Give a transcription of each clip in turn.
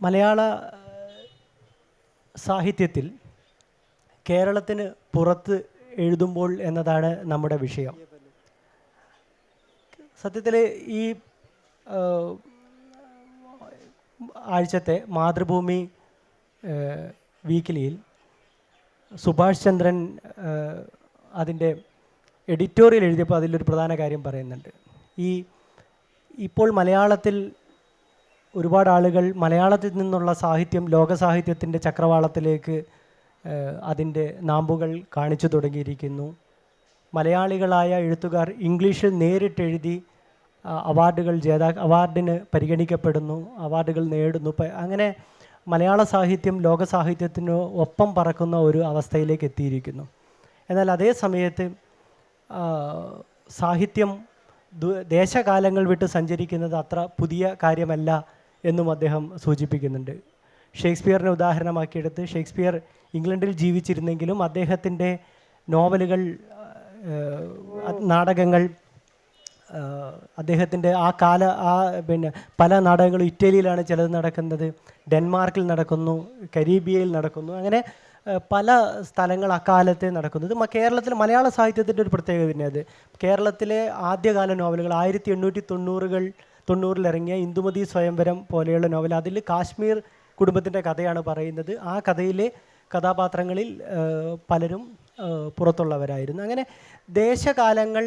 മലയാള സാഹിത്യത്തിൽ കേരളത്തിന് പുറത്ത് എഴുതുമ്പോൾ എന്നതാണ് നമ്മുടെ വിഷയം. സത്യത്തിൽ ഈ ആഴ്ചത്തെ മാതൃഭൂമി വീക്കിലിയിൽ സുഭാഷ് ചന്ദ്രൻ അതിൻ്റെ എഡിറ്റോറിയൽ എഴുതിയപ്പോൾ അതിലൊരു പ്രധാന കാര്യം പറയുന്നുണ്ട്. ഇപ്പോൾ മലയാളത്തിൽ ഒരുപാട് ആളുകൾ മലയാളത്തിൽ നിന്നുള്ള സാഹിത്യം ലോക സാഹിത്യത്തിൻ്റെ ചക്രവാളത്തിലേക്ക് അതിൻ്റെ നാമ്പുകൾ കാണിച്ചു തുടങ്ങിയിരിക്കുന്നു. മലയാളികളായ എഴുത്തുകാർ ഇംഗ്ലീഷിൽ നേരിട്ടെഴുതി അവാർഡിന് പരിഗണിക്കപ്പെടുന്നു, അവാർഡുകൾ നേടുന്നു. അങ്ങനെ മലയാള സാഹിത്യം ലോക സാഹിത്യത്തിന് ഒപ്പം പറക്കുന്ന ഒരു അവസ്ഥയിലേക്ക് എത്തിയിരിക്കുന്നു. എന്നാൽ അതേ സമയത്ത് സാഹിത്യം ദേശകാലങ്ങൾ വിട്ട് സഞ്ചരിക്കുന്നത് അത്ര പുതിയ കാര്യമല്ല എന്നും അദ്ദേഹം സൂചിപ്പിക്കുന്നുണ്ട്. ഷേക്സ്പിയറിനെ ഉദാഹരണമാക്കിയെടുത്ത് ഷേക്സ്പിയർ ഇംഗ്ലണ്ടിൽ ജീവിച്ചിരുന്നെങ്കിലും അദ്ദേഹത്തിൻ്റെ നോവലുകൾ, നാടകങ്ങൾ, അദ്ദേഹത്തിൻ്റെ പിന്നെ പല നാടകങ്ങളും ഇറ്റലിയിലാണ് ചിലത് നടക്കുന്നത്, ഡെൻമാർക്കിൽ നടക്കുന്നു, കരീബിയയിൽ നടക്കുന്നു, അങ്ങനെ പല സ്ഥലങ്ങൾ അക്കാലത്തെ നടക്കുന്നത്. കേരളത്തിൽ മലയാള സാഹിത്യത്തിൻ്റെ ഒരു പ്രത്യേകത തന്നെ അത്. കേരളത്തിലെ ആദ്യകാല നോവലുകൾ 1890 ഇറങ്ങിയ ഇന്ദുമതി സ്വയംവരം പോലെയുള്ള നോവൽ, അതിൽ കാശ്മീർ കുടുംബത്തിൻ്റെ കഥയാണ് പറയുന്നത്. ആ കഥയിലെ കഥാപാത്രങ്ങളിൽ പലരും പുറത്തുള്ളവരായിരുന്നു. അങ്ങനെ ദേശകാലങ്ങൾ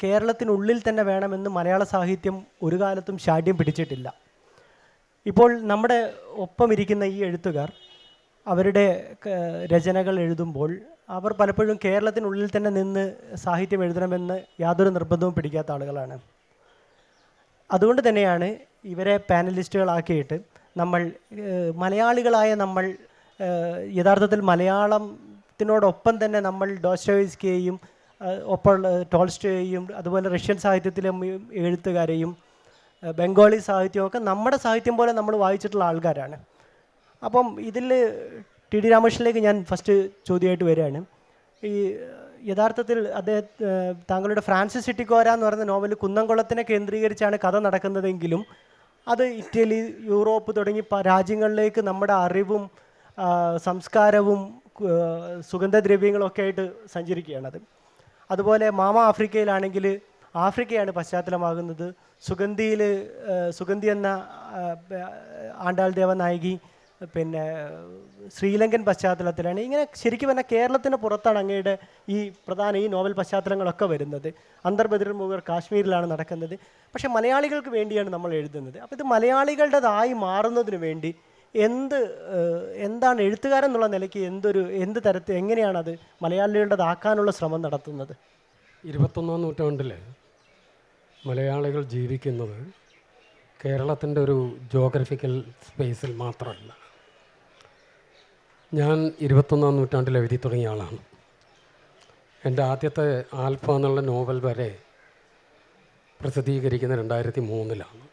കേരളത്തിനുള്ളിൽ തന്നെ വേണമെന്ന് മലയാള സാഹിത്യം ഒരു കാലത്തും ശാഠ്യം പിടിച്ചിട്ടില്ല. ഇപ്പോൾ നമ്മുടെ ഒപ്പം ഇരിക്കുന്ന ഈ എഴുത്തുകാർ അവരുടെ രചനകൾ എഴുതുമ്പോൾ അവർ പലപ്പോഴും കേരളത്തിനുള്ളിൽ തന്നെ നിന്ന് സാഹിത്യം എഴുതണമെന്ന് യാതൊരു നിർബന്ധവും പിടിക്കാത്ത ആളുകളാണ്. അതുകൊണ്ട് തന്നെയാണ് ഇവരെ പാനലിസ്റ്റുകളാക്കിയിട്ട് നമ്മൾ മലയാളികളായ നമ്മൾ യഥാർത്ഥത്തിൽ മലയാളത്തിനോടൊപ്പം തന്നെ നമ്മൾ ഡോസ്റ്റോയെവ്സ്കിയെയും ഒപ്പം ടോൾസ്റ്റോയെയും അതുപോലെ റഷ്യൻ സാഹിത്യത്തിലെ എഴുത്തുകാരെയും ബംഗാളി സാഹിത്യമൊക്കെ നമ്മുടെ സാഹിത്യം പോലെ നമ്മൾ വായിച്ചിട്ടുള്ള ആൾക്കാരാണ്. അപ്പം ഇതിൽ ടി.ഡി. രാമകൃഷ്ണനിലേക്ക് ഞാൻ ഫസ്റ്റ് ചോദ്യമായിട്ട് വരികയാണ്. ഈ യഥാർത്ഥത്തിൽ താങ്കളുടെ ഫ്രാൻസിസ് സിറ്റിക്കോര എന്ന് പറയുന്ന നോവൽ കുന്നംകുളത്തിനെ കേന്ദ്രീകരിച്ചാണ് കഥ നടക്കുന്നതെങ്കിലും അത് ഇറ്റലി, യൂറോപ്പ് തുടങ്ങി രാജ്യങ്ങളിലേക്ക് നമ്മുടെ അറിവും സംസ്കാരവും സുഗന്ധദ്രവ്യങ്ങളൊക്കെ ആയിട്ട് സഞ്ചരിക്കുകയാണത്. അതുപോലെ മാമ ആഫ്രിക്കയിലാണെങ്കിൽ ആഫ്രിക്കയാണ് പശ്ചാത്തലമാകുന്നത്. സുഗന്ധി എന്ന ആണ്ടാൾ ദേവനായകി പിന്നെ ശ്രീലങ്കൻ പശ്ചാത്തലത്തിലാണ്. ഇങ്ങനെ ശരിക്കും പറഞ്ഞാൽ കേരളത്തിന് പുറത്താണ് അങ്ങയുടെ ഈ നോവൽ പശ്ചാത്തലങ്ങളൊക്കെ വരുന്നത്. അന്തർബദിർ മുഗർ കാശ്മീരിലാണ് നടക്കുന്നത്. പക്ഷേ മലയാളികൾക്ക് വേണ്ടിയാണ് നമ്മൾ എഴുതുന്നത്. അപ്പോൾ ഇത് മലയാളികളുടേതായി മാറുന്നതിന് വേണ്ടി എന്താണ് എഴുത്തുകാരെന്നുള്ള നിലയ്ക്ക് എന്ത് തരത്തിൽ എങ്ങനെയാണത് മലയാളികളുടേതാക്കാനുള്ള ശ്രമം നടത്തുന്നത്? 21-ാം നൂറ്റാണ്ടിൽ മലയാളികൾ ജീവിക്കുന്നത് കേരളത്തിൻ്റെ ഒരു ജോഗ്രഫിക്കൽ സ്പേസിൽ മാത്രമല്ല. ഞാൻ 21-ാം നൂറ്റാണ്ടിൽ എഴുതി തുടങ്ങിയ ആളാണ്. എൻ്റെ ആദ്യത്തെ ആൽഫ എന്നുള്ള നോവൽ വരെ പ്രസിദ്ധീകരിക്കുന്ന 2003-ലാണ്.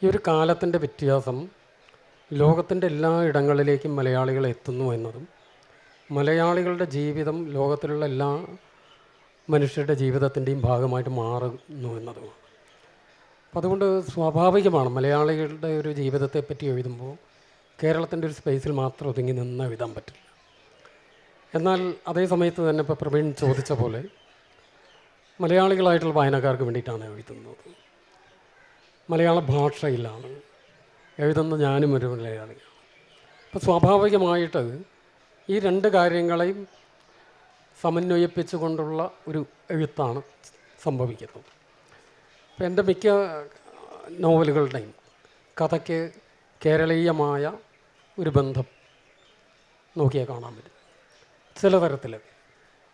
ഈ ഒരു കാലത്തിൻ്റെ വ്യത്യാസം ലോകത്തിൻ്റെ എല്ലാ ഇടങ്ങളിലേക്കും മലയാളികൾ എത്തുന്നു എന്നതും മലയാളികളുടെ ജീവിതം ലോകത്തിലുള്ള എല്ലാ മനുഷ്യരുടെ ജീവിതത്തിൻ്റെയും ഭാഗമായിട്ട് മാറുന്നു എന്നതുമാണ്. അപ്പം അതുകൊണ്ട് സ്വാഭാവികമാണ് മലയാളികളുടെ ഒരു ജീവിതത്തെപ്പറ്റി എഴുതുമ്പോൾ കേരളത്തിൻ്റെ ഒരു സ്പേസിൽ മാത്രം ഒതുങ്ങി നിന്ന് എഴുതാൻ പറ്റില്ല. എന്നാൽ അതേ സമയത്ത് തന്നെ ഇപ്പോൾ പ്രവീൺ ചോദിച്ച പോലെ മലയാളികളായിട്ടുള്ള വായനക്കാർക്ക് വേണ്ടിയിട്ടാണ് എഴുതുന്നത്. മലയാള ഭാഷയിലാണ് എഴുതുന്ന ഞാനും ഒരു മലയാളിയാണ്. അപ്പോൾ സ്വാഭാവികമായിട്ട് ഈ രണ്ട് കാര്യങ്ങളെയും സമന്വയിപ്പിച്ചുകൊണ്ടുള്ള ഒരു എഴുത്താണ് സംഭവിക്കുന്നത്. അപ്പോൾ എൻ്റെ മിക്ക നോവലുകളുടെയും കഥയ്ക്ക് കേരളീയമായ ഒരു ബന്ധം നോക്കിയാൽ കാണാൻ പറ്റും ചില തരത്തിൽ.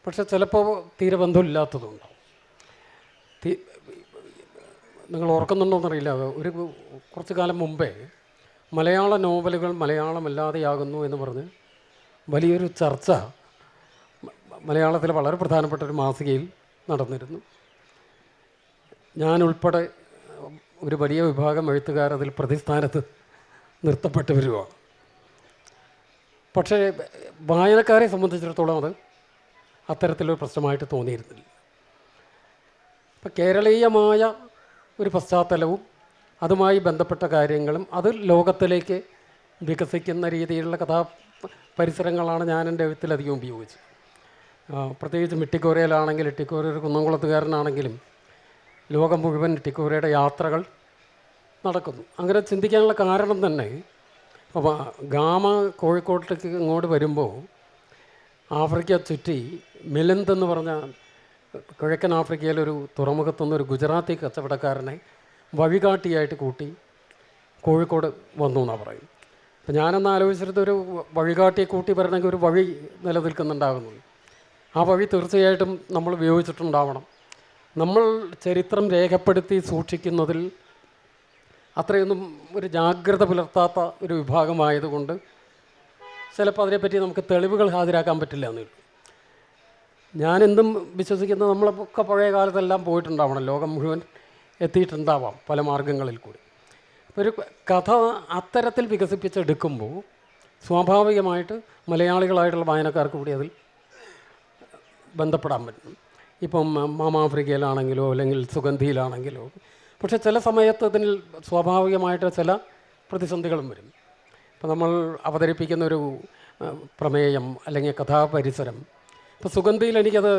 പക്ഷെ ചിലപ്പോൾ തീരെ ബന്ധമില്ലാത്തതുണ്ടാവും. നിങ്ങൾ ഓർക്കുന്നുണ്ടോയെന്നറിയില്ല, കുറച്ച് കാലം മുമ്പേ മലയാള നോവലുകൾ മലയാളമല്ലാതെയാകുന്നു എന്ന് പറഞ്ഞ് വലിയൊരു ചർച്ച മലയാളത്തിലെ വളരെ പ്രധാനപ്പെട്ട ഒരു മാസികയിൽ നടന്നിരുന്നു. ഞാനുൾപ്പെടെ ഒരു വലിയ വിഭാഗം എഴുത്തുകാർ അതിൽ പ്രതിസ്ഥാനത്ത് നിർത്തപ്പെട്ടവരുമാണ്. പക്ഷേ വായനക്കാരെ സംബന്ധിച്ചിടത്തോളം അത് അത്തരത്തിലൊരു പ്രശ്നമായിട്ട് തോന്നിയിരുന്നില്ല. ഇപ്പം കേരളീയമായ ഒരു പശ്ചാത്തലവും അതുമായി ബന്ധപ്പെട്ട കാര്യങ്ങളും അത് ലോകത്തിലേക്ക് വികസിക്കുന്ന രീതിയിലുള്ള പരിസരങ്ങളാണ് ഞാൻ എൻ്റെ എഴുത്തിലധികം ഉപയോഗിച്ചത്. പ്രത്യേകിച്ച് ഇട്ടിക്കോരയിലാണെങ്കിൽ, ഇട്ടിക്കോര ഒരു കുന്നംകുളത്തുകാരനാണെങ്കിലും ലോകം മുഴുവൻ ഇട്ടിക്കോരയുടെ യാത്രകൾ നടക്കുന്നു. അങ്ങനെ ചിന്തിക്കാനുള്ള കാരണം തന്നെ, അപ്പോൾ ഗാമ കോഴിക്കോട്ടേക്ക് ഇങ്ങോട്ട് വരുമ്പോൾ ആഫ്രിക്ക ചുറ്റി മിലിന്ദ് എന്ന് പറഞ്ഞ കിഴക്കൻ ആഫ്രിക്കയിലൊരു തുറമുഖത്തുനിന്ന് ഒരു ഗുജറാത്തി കച്ചവടക്കാരനെ വഴികാട്ടിയായിട്ട് കൂട്ടി കോഴിക്കോട് വന്നു എന്നാണ് പറയും. അപ്പം ഞാനെന്ന് ആലോചിച്ചിട്ട് ഒരു വഴികാട്ടിയെ കൂട്ടി വരണമെങ്കിൽ ഒരു വഴി നിലനിൽക്കുന്നുണ്ടാകുന്നു. ആ വഴി തീർച്ചയായിട്ടും നമ്മൾ ഉപയോഗിച്ചിട്ടുണ്ടാവണം. നമ്മൾ ചരിത്രം രേഖപ്പെടുത്തി സൂക്ഷിക്കുന്നതിൽ അത്രയൊന്നും ഒരു ജാഗ്രത പുലർത്താത്ത ഒരു വിഭാഗമായതുകൊണ്ട് ചിലപ്പോൾ അതിനെപ്പറ്റി നമുക്ക് തെളിവുകൾ ഹാജരാക്കാൻ പറ്റില്ല എന്നുള്ളൂ. ഞാനെന്തും വിശ്വസിക്കുന്നത് നമ്മളൊക്കെ പഴയ കാലത്തെല്ലാം പോയിട്ടുണ്ടാവണം, ലോകം മുഴുവൻ എത്തിയിട്ടുണ്ടാവാം പല മാർഗങ്ങളിൽ കൂടി. ഒരു കഥ അത്തരത്തിൽ വികസിപ്പിച്ചെടുക്കുമ്പോൾ സ്വാഭാവികമായിട്ട് മലയാളികളായിട്ടുള്ള വായനക്കാർക്ക് കൂടി അതിൽ ബന്ധപ്പെടാൻ പറ്റും. ഇപ്പം മാമാഫ്രിക്കയിലാണെങ്കിലോ അല്ലെങ്കിൽ സുഗന്ധിയിലാണെങ്കിലോ. പക്ഷേ ചില സമയത്ത് ഇതിൽ സ്വാഭാവികമായിട്ട് ചില പ്രതിസന്ധികളും വരും. ഇപ്പോൾ നമ്മൾ അവതരിപ്പിക്കുന്ന ഒരു പ്രമേയം അല്ലെങ്കിൽ കഥാപരിസരം, ഇപ്പോൾ സുഗന്ധിയിൽ എനിക്കത്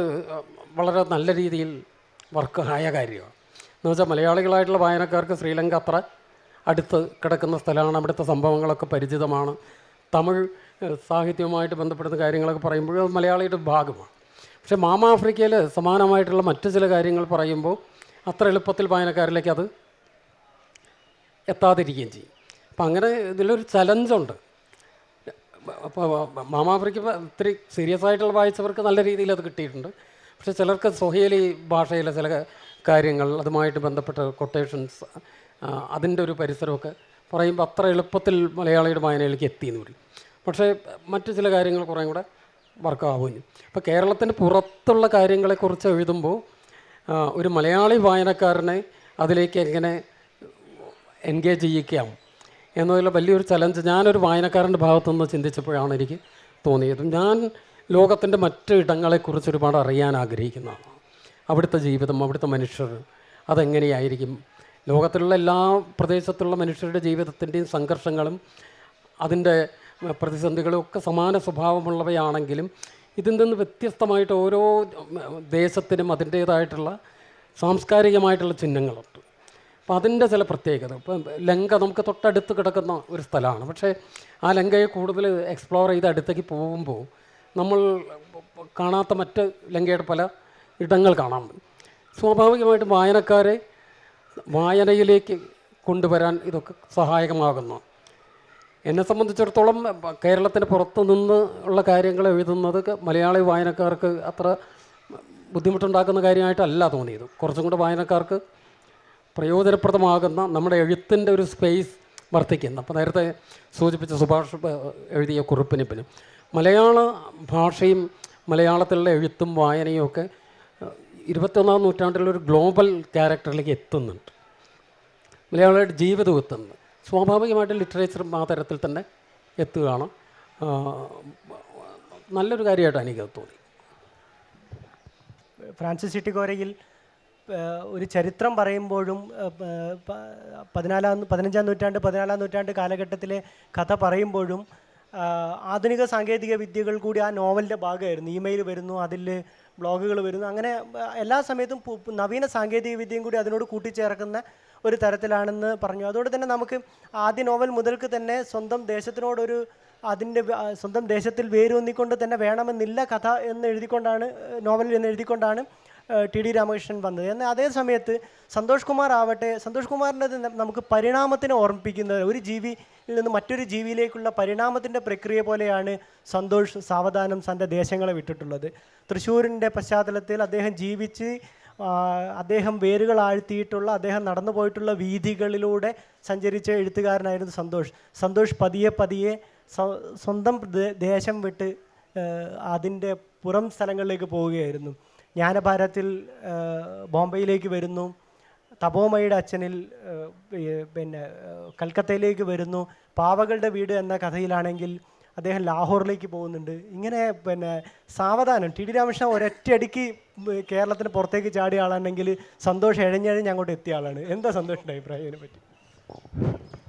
വളരെ നല്ല രീതിയിൽ വർക്ക് ആയ കാര്യമാണ്. എന്ന് വെച്ചാൽ മലയാളികളായിട്ടുള്ള വായനക്കാർക്ക് ശ്രീലങ്ക അത്ര അടുത്ത് കിടക്കുന്ന സ്ഥലമാണ്, അവിടുത്തെ സംഭവങ്ങളൊക്കെ പരിചിതമാണ്. തമിഴ് സാഹിത്യവുമായിട്ട് ബന്ധപ്പെടുന്ന കാര്യങ്ങളൊക്കെ പറയുമ്പോഴും അത് മലയാളിയുടെ ഭാഗമാണ്. പക്ഷേ മാമാഫ്രിക്കയിൽ സമാനമായിട്ടുള്ള മറ്റു ചില കാര്യങ്ങൾ പറയുമ്പോൾ അത്ര എളുപ്പത്തിൽ വായനക്കാരിലേക്ക് അത് എത്താതിരിക്കുകയും ചെയ്യും. അപ്പം അങ്ങനെ ഇതിലൊരു ചലഞ്ചുണ്ട്. അപ്പോൾ മാമാഫ്രിക്ക ഇത്തിരി സീരിയസ് ആയിട്ടുള്ള വായിച്ചവർക്ക് നല്ല രീതിയിൽ അത് കിട്ടിയിട്ടുണ്ട്. പക്ഷേ ചിലർക്ക് സ്വഹേലി ഭാഷയിലെ ചില കാര്യങ്ങൾ, അതുമായിട്ട് ബന്ധപ്പെട്ട കൊട്ടേഷൻസ്, അതിൻ്റെ ഒരു പരിസരമൊക്കെ പറയുമ്പോൾ അത്ര എളുപ്പത്തിൽ മലയാളിയുടെ വായനയിലേക്ക് എത്തിയെന്ന് വരും. പക്ഷേ മറ്റു ചില കാര്യങ്ങൾ കുറേ കൂടെ വർക്കാവുകയും. ഇപ്പോൾ കേരളത്തിന് പുറത്തുള്ള കാര്യങ്ങളെക്കുറിച്ച് എഴുതുമ്പോൾ ഒരു മലയാളി വായനക്കാരനെ അതിലേക്ക് എങ്ങനെ എൻഗേജ് ചെയ്യിക്കാം എന്നതിൽ വലിയൊരു ചലഞ്ച് ഞാനൊരു വായനക്കാരൻ്റെ ഭാഗത്തുനിന്ന് ചിന്തിച്ചപ്പോഴാണ് എനിക്ക് തോന്നിയത്. ഞാൻ ലോകത്തിൻ്റെ മറ്റ് ഇടങ്ങളെക്കുറിച്ച് ഒരുപാട് അറിയാൻ ആഗ്രഹിക്കുന്നതാണ്. അവിടുത്തെ ജീവിതം, അവിടുത്തെ മനുഷ്യർ അതെങ്ങനെയായിരിക്കും, ലോകത്തിലുള്ള എല്ലാ പ്രദേശത്തുള്ള മനുഷ്യരുടെ ജീവിതത്തിൻ്റെയും സംഘർഷങ്ങളും അതിൻ്റെ പ്രതിസന്ധികളും ഒക്കെ സമാന സ്വഭാവമുള്ളവയാണെങ്കിലും ഇതിൽ നിന്ന് വ്യത്യസ്തമായിട്ട് ഓരോ ദേശത്തിനും അതിൻ്റേതായിട്ടുള്ള സാംസ്കാരികമായിട്ടുള്ള ചിഹ്നങ്ങളുണ്ട്. അപ്പോൾ അതിൻ്റെ ചില പ്രത്യേകത, ഇപ്പം ലങ്ക നമുക്ക് തൊട്ടടുത്ത് കിടക്കുന്ന ഒരു സ്ഥലമാണ്. പക്ഷേ ആ ലങ്കയെ കൂടുതൽ എക്സ്പ്ലോർ ചെയ്ത് അടുത്തേക്ക് പോകുമ്പോൾ നമ്മൾ കാണാത്ത മറ്റ് ലങ്കയുടെ പല ഇടങ്ങൾ കാണാൻ പറ്റും. സ്വാഭാവികമായിട്ടും വായനക്കാരെ വായനയിലേക്ക് കൊണ്ടുവരാൻ ഇതൊക്കെ സഹായകമാകുന്നു. എന്നെ സംബന്ധിച്ചിടത്തോളം കേരളത്തിന് പുറത്തു നിന്ന് ഉള്ള കാര്യങ്ങൾ എഴുതുന്നത് മലയാളി വായനക്കാർക്ക് അത്ര ബുദ്ധിമുട്ടുണ്ടാക്കുന്ന കാര്യമായിട്ടല്ല തോന്നിയത്. കുറച്ചും കൂടെ വായനക്കാർക്ക് പ്രയോജനപ്രദമാകുന്ന നമ്മുടെ എഴുത്തിൻ്റെ ഒരു സ്പേസ് വർദ്ധിക്കുന്നു. അപ്പോൾ നേരത്തെ സൂചിപ്പിച്ച സുഭാഷ് എഴുതിയ കുറിപ്പിനിപ്പിനും മലയാള ഭാഷയും മലയാളത്തിലുള്ള എഴുത്തും വായനയും ഒക്കെ 21ാം നൂറ്റാണ്ടിലൊരു ഗ്ലോബൽ ക്യാരക്ടറിലേക്ക് എത്തുന്നുണ്ട്. മലയാളിയുടെ ജീവിതം എത്തുന്നത് സ്വാഭാവികമായിട്ടും ലിറ്ററേച്ചറും ആ തരത്തിൽ തന്നെ എത്തുകയാണ്. നല്ലൊരു കാര്യമായിട്ടാണ് എനിക്കത് തോന്നി. ഫ്രാൻസിസ് ഇട്ടിക്കോരയിൽ ഒരു ചരിത്രം പറയുമ്പോഴും 15ാം നൂറ്റാണ്ട് 14ാം നൂറ്റാണ്ട് കാലഘട്ടത്തിലെ കഥ പറയുമ്പോഴും ആധുനിക സാങ്കേതിക വിദ്യകൾ കൂടി ആ നോവലിൻ്റെ ഭാഗമായിരുന്നു. ഇമെയിൽ വരുന്നു, അതിൽ ബ്ലോഗുകൾ വരുന്നു, അങ്ങനെ എല്ലാ സമയത്തും നവീന സാങ്കേതിക വിദ്യയും കൂടി അതിനോട് കൂട്ടിച്ചേർക്കുന്ന ഒരു തരത്തിലാണെന്ന് പറഞ്ഞു. അതുകൊണ്ട് തന്നെ നമുക്ക് ആദ്യ നോവൽ മുതൽക്ക് തന്നെ സ്വന്തം ദേശത്തിനോടൊരു അതിൻ്റെ സ്വന്തം ദേശത്തിൽ വേരൂന്നിക്കൊണ്ട് തന്നെ വേണമെന്നില്ല കഥ എന്ന് എഴുതിക്കൊണ്ടാണ്, നോവലിൽ എന്ന് എഴുതിക്കൊണ്ടാണ് ടി ഡി രാമകൃഷ്ണൻ വന്നത്. എന്നാൽ അതേ സമയത്ത് സന്തോഷ് കുമാർ ആവട്ടെ, സന്തോഷ് കുമാറിൻ്റെത് നമുക്ക് പരിണാമത്തിനെ ഓർമ്മിപ്പിക്കുന്നത്, ഒരു ജീവിയിൽ നിന്ന് മറ്റൊരു ജീവിയിലേക്കുള്ള പരിണാമത്തിൻ്റെ പ്രക്രിയ പോലെയാണ് സന്തോഷ് സാവധാനം തൻ്റെ ദേശങ്ങളെ വിട്ടിട്ടുള്ളത്. തൃശ്ശൂരിൻ്റെ പശ്ചാത്തലത്തിൽ അദ്ദേഹം ജീവിച്ച് അദ്ദേഹം വേരുകൾ ആഴ്ത്തിയിട്ടുള്ള, അദ്ദേഹം നടന്നു പോയിട്ടുള്ള വീഥികളിലൂടെ സഞ്ചരിച്ച എഴുത്തുകാരനായിരുന്നു സന്തോഷ്. സന്തോഷ് പതിയെ പതിയെ സ്വന്തം ദേശം വിട്ട് അതിൻ്റെ പുറം സ്ഥലങ്ങളിലേക്ക് പോവുകയായിരുന്നു. ജ്ഞാനഭാരത്തിൽ ബോംബെയിലേക്ക് വരുന്നു, തപോമയുടെ അച്ഛനിൽ പിന്നെ കൽക്കത്തയിലേക്ക് വരുന്നു, പാവകളുടെ വീട് എന്ന കഥയിലാണെങ്കിൽ അദ്ദേഹം ലാഹോറിലേക്ക് പോകുന്നുണ്ട്. ഇങ്ങനെ പിന്നെ സാവധാനം ടി ഡി രാമകൃഷ്ണൻ ഒരൊറ്റയടിക്ക് കേരളത്തിന് പുറത്തേക്ക് ചാടിയ ആളാണെങ്കിൽ സന്തോഷം എഴഞ്ഞെഴഞ്ഞ് അങ്ങോട്ട് എത്തിയ ആളാണ്. എന്താ സന്തോഷിൻ്റെ അഭിപ്രായം ഇതിനെ പറ്റി?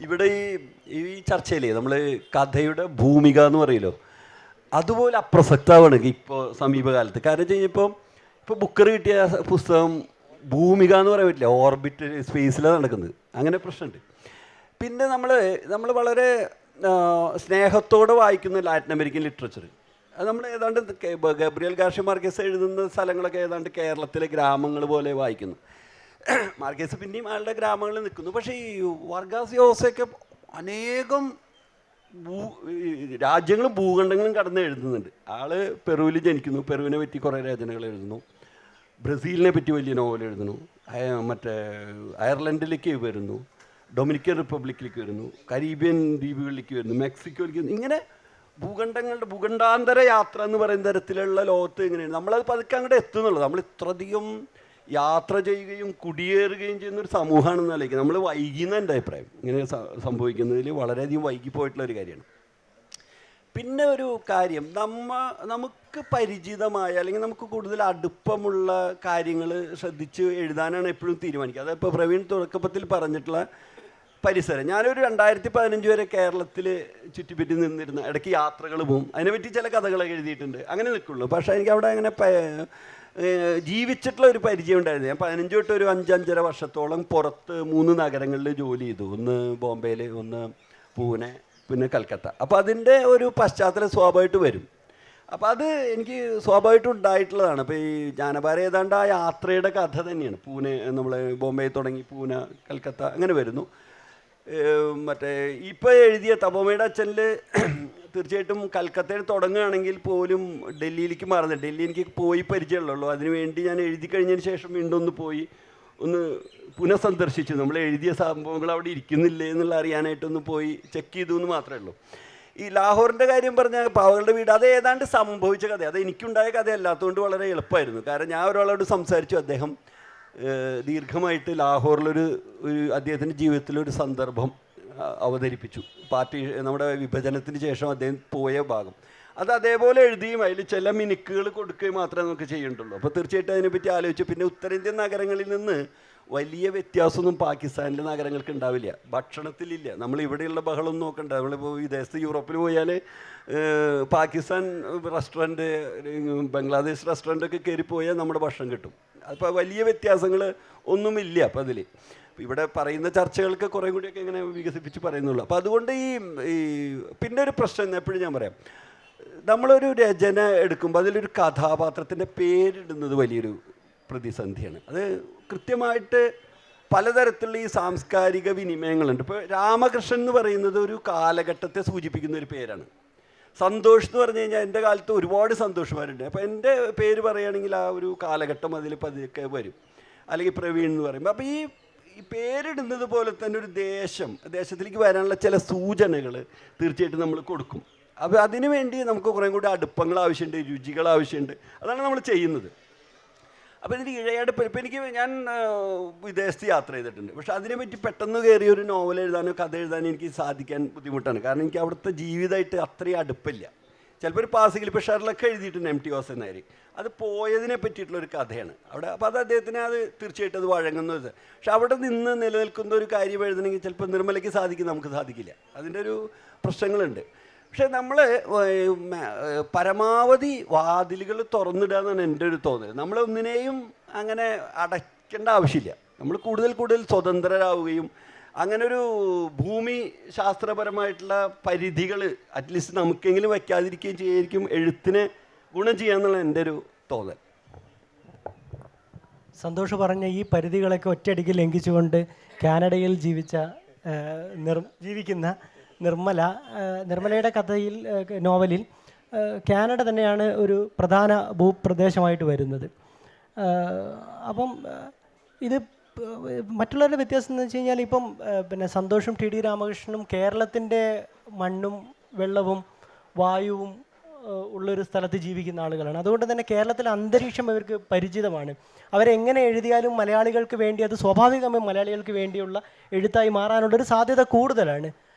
ഇവിടെ ഈ ചർച്ചയിലേ നമ്മൾ കഥയുടെ ഭൂമിക എന്ന് പറയല്ലോ, അതുപോലെ അപ്രസക്തമാണ് ഇപ്പോൾ സമീപകാലത്ത്. കാരണം വെച്ച് കഴിഞ്ഞപ്പോൾ ഇപ്പോൾ ബുക്കർ കിട്ടിയ പുസ്തകം ഭൂമിക എന്ന് പറയാൻ പറ്റില്ല, ഓർബിറ്റ് സ്പേസിലാണ് നടക്കുന്നത്. അങ്ങനെ പ്രശ്നമുണ്ട്. പിന്നെ നമ്മൾ വളരെ സ്നേഹത്തോടെ വായിക്കുന്ന ലാറ്റിൻ അമേരിക്കൻ ലിറ്ററേച്ചർ, അത് നമ്മൾ ഏതാണ്ട് ഗബ്രിയൽ ഗാർഷ്യ മാർക്കേസ് എഴുതുന്ന സ്ഥലങ്ങളൊക്കെ ഏതാണ്ട് കേരളത്തിലെ ഗ്രാമങ്ങൾ പോലെ വായിക്കുന്നു. മാർക്കേസ് പിന്നെയും ആളുടെ ഗ്രാമങ്ങളിൽ നിൽക്കുന്നു. പക്ഷേ ഈ വർഗാസ് യോസയൊക്കെ അനേകം രാജ്യങ്ങളും ഭൂഖണ്ഡങ്ങളും കടന്ന് എഴുതുന്നുണ്ട്. ആൾ പെറുവിൽ ജനിക്കുന്നു, പെറുവിനെ പറ്റി കുറേ രചനകൾ എഴുതുന്നു, ബ്രസീലിനെ പറ്റി വലിയ നോവൽ എഴുതുന്നു, മറ്റേ അയർലൻഡിലേക്ക് വരുന്നു, ഡൊമിനിക്കൻ റിപ്പബ്ലിക്കിലേക്ക് വരുന്നു, കരീബിയൻ ദ്വീപുകളിലേക്ക് വരുന്നു, മെക്സിക്കോയിലേക്ക് വരുന്നു. ഇങ്ങനെ ഭൂഖണ്ഡാന്തര യാത്ര എന്ന് പറയുന്ന തരത്തിലുള്ള ലോകത്ത് എങ്ങനെയാണ് നമ്മളത് പതുക്കെ അങ്ങോട്ട് എത്തുന്നുള്ളത്. നമ്മൾ ഇത്രയധികം യാത്ര ചെയ്യുകയും കുടിയേറുകയും ചെയ്യുന്നൊരു സമൂഹമാണെന്ന് ആലോചിക്കുക. നമ്മൾ വൈകിയെന്ന എൻ്റെ അഭിപ്രായം. ഇങ്ങനെ സംഭവിക്കുന്നതിൽ വളരെയധികം വൈകിപ്പോയിട്ടുള്ളൊരു കാര്യമാണ്. പിന്നെ ഒരു കാര്യം, നമുക്ക് പരിചിതമായ അല്ലെങ്കിൽ നമുക്ക് കൂടുതൽ അടുപ്പമുള്ള കാര്യങ്ങൾ ശ്രദ്ധിച്ച് എഴുതാനാണ് എപ്പോഴും തീരുമാനിക്കുക. അതിപ്പോൾ പ്രവീൺ തുടക്കത്തിൽ പറഞ്ഞിട്ടുള്ള പരിസരം. ഞാനൊരു 2015 വരെ കേരളത്തിൽ ചുറ്റിപ്പറ്റി നിന്നിരുന്ന, ഇടയ്ക്ക് യാത്രകൾ പോകും, അതിനെപ്പറ്റി ചില കഥകളൊക്കെ എഴുതിയിട്ടുണ്ട്, അങ്ങനെ നിൽക്കുള്ളൂ. പക്ഷേ എനിക്ക് അവിടെ അങ്ങനെ ജീവിച്ചിട്ടുള്ള ഒരു പരിചയം ഉണ്ടായിരുന്നു. ഞാൻ 15 തൊട്ട് ഒരു 5-5.5 വർഷത്തോളം പുറത്ത് 3 നഗരങ്ങളിൽ ജോലി ചെയ്തു. ഒന്ന് ബോംബെയിൽ, ഒന്ന് പൂനെ, പിന്നെ കൽക്കത്ത. അപ്പോൾ അതിൻ്റെ ഒരു പശ്ചാത്തലം സ്വാഭാവികമായിട്ട് വരും. അപ്പോൾ അത് എനിക്ക് സ്വാഭാവികമായിട്ടും ഉണ്ടായിട്ടുള്ളതാണ്. അപ്പോൾ ഈ ജ്ഞാനഭാര ഏതാണ്ട് ആ യാത്രയുടെ കഥ തന്നെയാണ്. പൂനെ, നമ്മൾ ബോംബെ തുടങ്ങി പൂനെ, കൽക്കത്ത, അങ്ങനെ വരുന്നു. മറ്റേ ഇപ്പോൾ എഴുതിയ തപോമയുടെ അച്ഛനിൽ തീർച്ചയായിട്ടും കൽക്കത്തയിൽ തുടങ്ങുകയാണെങ്കിൽ പോലും ഡൽഹിയിലേക്ക് മാറുന്നത്. ഡൽഹി എനിക്ക് പോയി പരിചയമുള്ളൂ. അതിനുവേണ്ടി ഞാൻ എഴുതി കഴിഞ്ഞതിന് ശേഷം വീണ്ടും ഒന്ന് പുനഃസന്ദർശിച്ചു. നമ്മൾ എഴുതിയ സംഭവങ്ങൾ അവിടെ ഇരിക്കുന്നില്ലേ എന്നുള്ള അറിയാനായിട്ടൊന്ന് പോയി ചെക്ക് ചെയ്തു എന്ന് മാത്രമേ ഉള്ളൂ. ഈ ലാഹോറിൻ്റെ കാര്യം പറഞ്ഞാൽ പാവകളുടെ വീട്, അത് ഏതാണ്ട് സംഭവിച്ച കഥ. അത് എനിക്കുണ്ടായ കഥയല്ലാത്തതുകൊണ്ട് വളരെ എളുപ്പമായിരുന്നു. കാരണം ഞാൻ ഒരാളോട് സംസാരിച്ചു, അദ്ദേഹം ദീർഘമായിട്ട് ലാഹോറിലൊരു അദ്ദേഹത്തിൻ്റെ ജീവിതത്തിലൊരു സന്ദർഭം അവതരിപ്പിച്ചു. നമ്മുടെ വിഭജനത്തിന് ശേഷം അദ്ദേഹം പോയ ഭാഗം അത് അതേപോലെ എഴുതുകയും അതിൽ ചില മിനുക്കുകൾ കൊടുക്കുകയും മാത്രമേ നമുക്ക് ചെയ്യേണ്ടുള്ളൂ. അപ്പോൾ തീർച്ചയായിട്ടും അതിനെപ്പറ്റി ആലോചിച്ചു. പിന്നെ ഉത്തരേന്ത്യൻ നഗരങ്ങളിൽ നിന്ന് വലിയ വ്യത്യാസമൊന്നും പാകിസ്ഥാനിലെ നഗരങ്ങൾക്ക് ഉണ്ടാവില്ല. ഭക്ഷണത്തിലില്ല. നമ്മൾ ഇവിടെയുള്ള ബഹളമൊന്നും നോക്കണ്ട. നമ്മളിപ്പോൾ വിദേശത്ത് യൂറോപ്പിൽ പോയാൽ പാകിസ്ഥാൻ റെസ്റ്റോറൻറ്റ്, ബംഗ്ലാദേശ് റെസ്റ്റോറൻറ്റൊക്കെ കയറിപ്പോയാൽ നമ്മുടെ ഭക്ഷണം കിട്ടും. അപ്പോൾ വലിയ വ്യത്യാസങ്ങൾ ഒന്നുമില്ല. അപ്പോൾ അതിൽ ഇവിടെ പറയുന്ന ചർച്ചകൾക്ക് കുറേ കൂടിയൊക്കെ ഇങ്ങനെ വികസിപ്പിച്ച് പറയുന്നുള്ളൂ. അപ്പോൾ അതുകൊണ്ട് ഈ പിന്നെ ഒരു പ്രശ്നം എപ്പോഴും ഞാൻ പറയാം, നമ്മളൊരു രചന എടുക്കുമ്പോൾ അതിലൊരു കഥാപാത്രത്തിൻ്റെ പേരിടുന്നത് വലിയൊരു പ്രതിസന്ധിയാണ്. അത് കൃത്യമായിട്ട് പലതരത്തിലുള്ള ഈ സാംസ്കാരിക വിനിമയങ്ങളുണ്ട്. ഇപ്പോൾ രാമകൃഷ്ണൻ എന്ന് പറയുന്നത് ഒരു കാലഘട്ടത്തെ സൂചിപ്പിക്കുന്ന ഒരു പേരാണ്. സന്തോഷ് എന്ന് പറഞ്ഞു കഴിഞ്ഞാൽ എൻ്റെ കാലത്ത് ഒരുപാട് സന്തോഷമാരുണ്ട്. അപ്പോൾ എൻ്റെ പേര് പറയുകയാണെങ്കിൽ ആ ഒരു കാലഘട്ടം അതിൽ പതുക്കെ വരും. അല്ലെങ്കിൽ പ്രവീൺ എന്ന് പറയുമ്പോൾ അപ്പോൾ ഈ പേരിടുന്നത് പോലെ തന്നെ ഒരു ദേശത്തിലേക്ക് വരാനുള്ള ചില സൂചനകൾ തീർച്ചയായിട്ടും നമ്മൾ കൊടുക്കും. അപ്പോൾ അതിനു വേണ്ടി നമുക്ക് കുറേ കൂടി അടുപ്പങ്ങൾ ആവശ്യമുണ്ട്, രുചികൾ ആവശ്യമുണ്ട്. അതാണ് നമ്മൾ ചെയ്യുന്നത്. അപ്പോൾ ഇതിൻ്റെ ഇഴയടുപ്പ് ഇപ്പോൾ ഞാൻ വിദേശത്ത് യാത്ര ചെയ്തിട്ടുണ്ട്. പക്ഷേ അതിനെപ്പറ്റി പെട്ടെന്ന് കയറി ഒരു നോവൽ എഴുതാനോ കഥ എഴുതാനോ എനിക്ക് സാധിക്കാൻ ബുദ്ധിമുട്ടാണ്. കാരണം എനിക്ക് അവിടുത്തെ ജീവിതമായിട്ട് അത്രയും അടുപ്പില്ല. ചിലപ്പോൾ ഒരു പാസിങ്ങിൽ ഇപ്പോൾ ഷെർലൊക്കെ എഴുതിയിട്ടുണ്ട് M.T. വാസുദേവൻ നായർ. അത് പോയതിനെ പറ്റിയിട്ടുള്ളൊരു കഥയാണ് അവിടെ. അപ്പോൾ അത് അദ്ദേഹത്തിന് അത് തീർച്ചയായിട്ടും അത് വഴങ്ങുന്നത്. പക്ഷെ അവിടെ നിന്ന് നിലനിൽക്കുന്ന ഒരു കാര്യം എഴുതണമെങ്കിൽ ചിലപ്പോൾ നിർമ്മലയ്ക്ക് സാധിക്കും, നമുക്ക് സാധിക്കില്ല. അതിൻ്റെ ഒരു പ്രശ്നങ്ങളുണ്ട്. പക്ഷേ നമ്മൾ പരമാവധി വാതിലുകൾ തുറന്നിടുക എന്നാണ് എൻ്റെ ഒരു തോന്നൽ. നമ്മളൊന്നിനെയും അങ്ങനെ അടയ്ക്കേണ്ട ആവശ്യമില്ല. നമ്മൾ കൂടുതൽ സ്വതന്ത്രരാവുകയും അങ്ങനെ ഒരു ഭൂമി ശാസ്ത്രപരമായിട്ടുള്ള പരിധികൾ അറ്റ്ലീസ്റ്റ് നമുക്കെങ്കിലും വയ്ക്കാതിരിക്കുകയും ചെയ്യായിരിക്കും എഴുത്തിനെ ഗുണം ചെയ്യാന്നുള്ള എൻ്റെ ഒരു തോന്നൽ. സന്തോഷ് പറഞ്ഞ ഈ പരിധികളൊക്കെ ഒറ്റയടിക്ക് ലംഘിച്ചുകൊണ്ട് കാനഡയിൽ ജീവിക്കുന്ന നിർമ്മലയുടെ കഥയിൽ, നോവലിൽ കാനഡ തന്നെയാണ് ഒരു പ്രധാന ഭൂപ്രദേശമായിട്ട് വരുന്നത്. അപ്പം ഇത് മറ്റുള്ളവരുടെ വ്യത്യാസം എന്ന് വെച്ച് കഴിഞ്ഞാൽ ഇപ്പം പിന്നെ സന്തോഷും TD രാമകൃഷ്ണനും കേരളത്തിൻ്റെ മണ്ണും വെള്ളവും വായുവും ഉള്ളൊരു സ്ഥലത്ത് ജീവിക്കുന്ന ആളുകളാണ്. അതുകൊണ്ട് തന്നെ കേരളത്തിലെ അന്തരീക്ഷം അവർക്ക് പരിചിതമാണ്. അവരെങ്ങനെ എഴുതിയാലും മലയാളികൾക്ക് വേണ്ടി അത് സ്വാഭാവികമായും മലയാളികൾക്ക് വേണ്ടിയുള്ള എഴുത്തായി മാറാനുള്ളൊരു സാധ്യത കൂടുതലാണ്.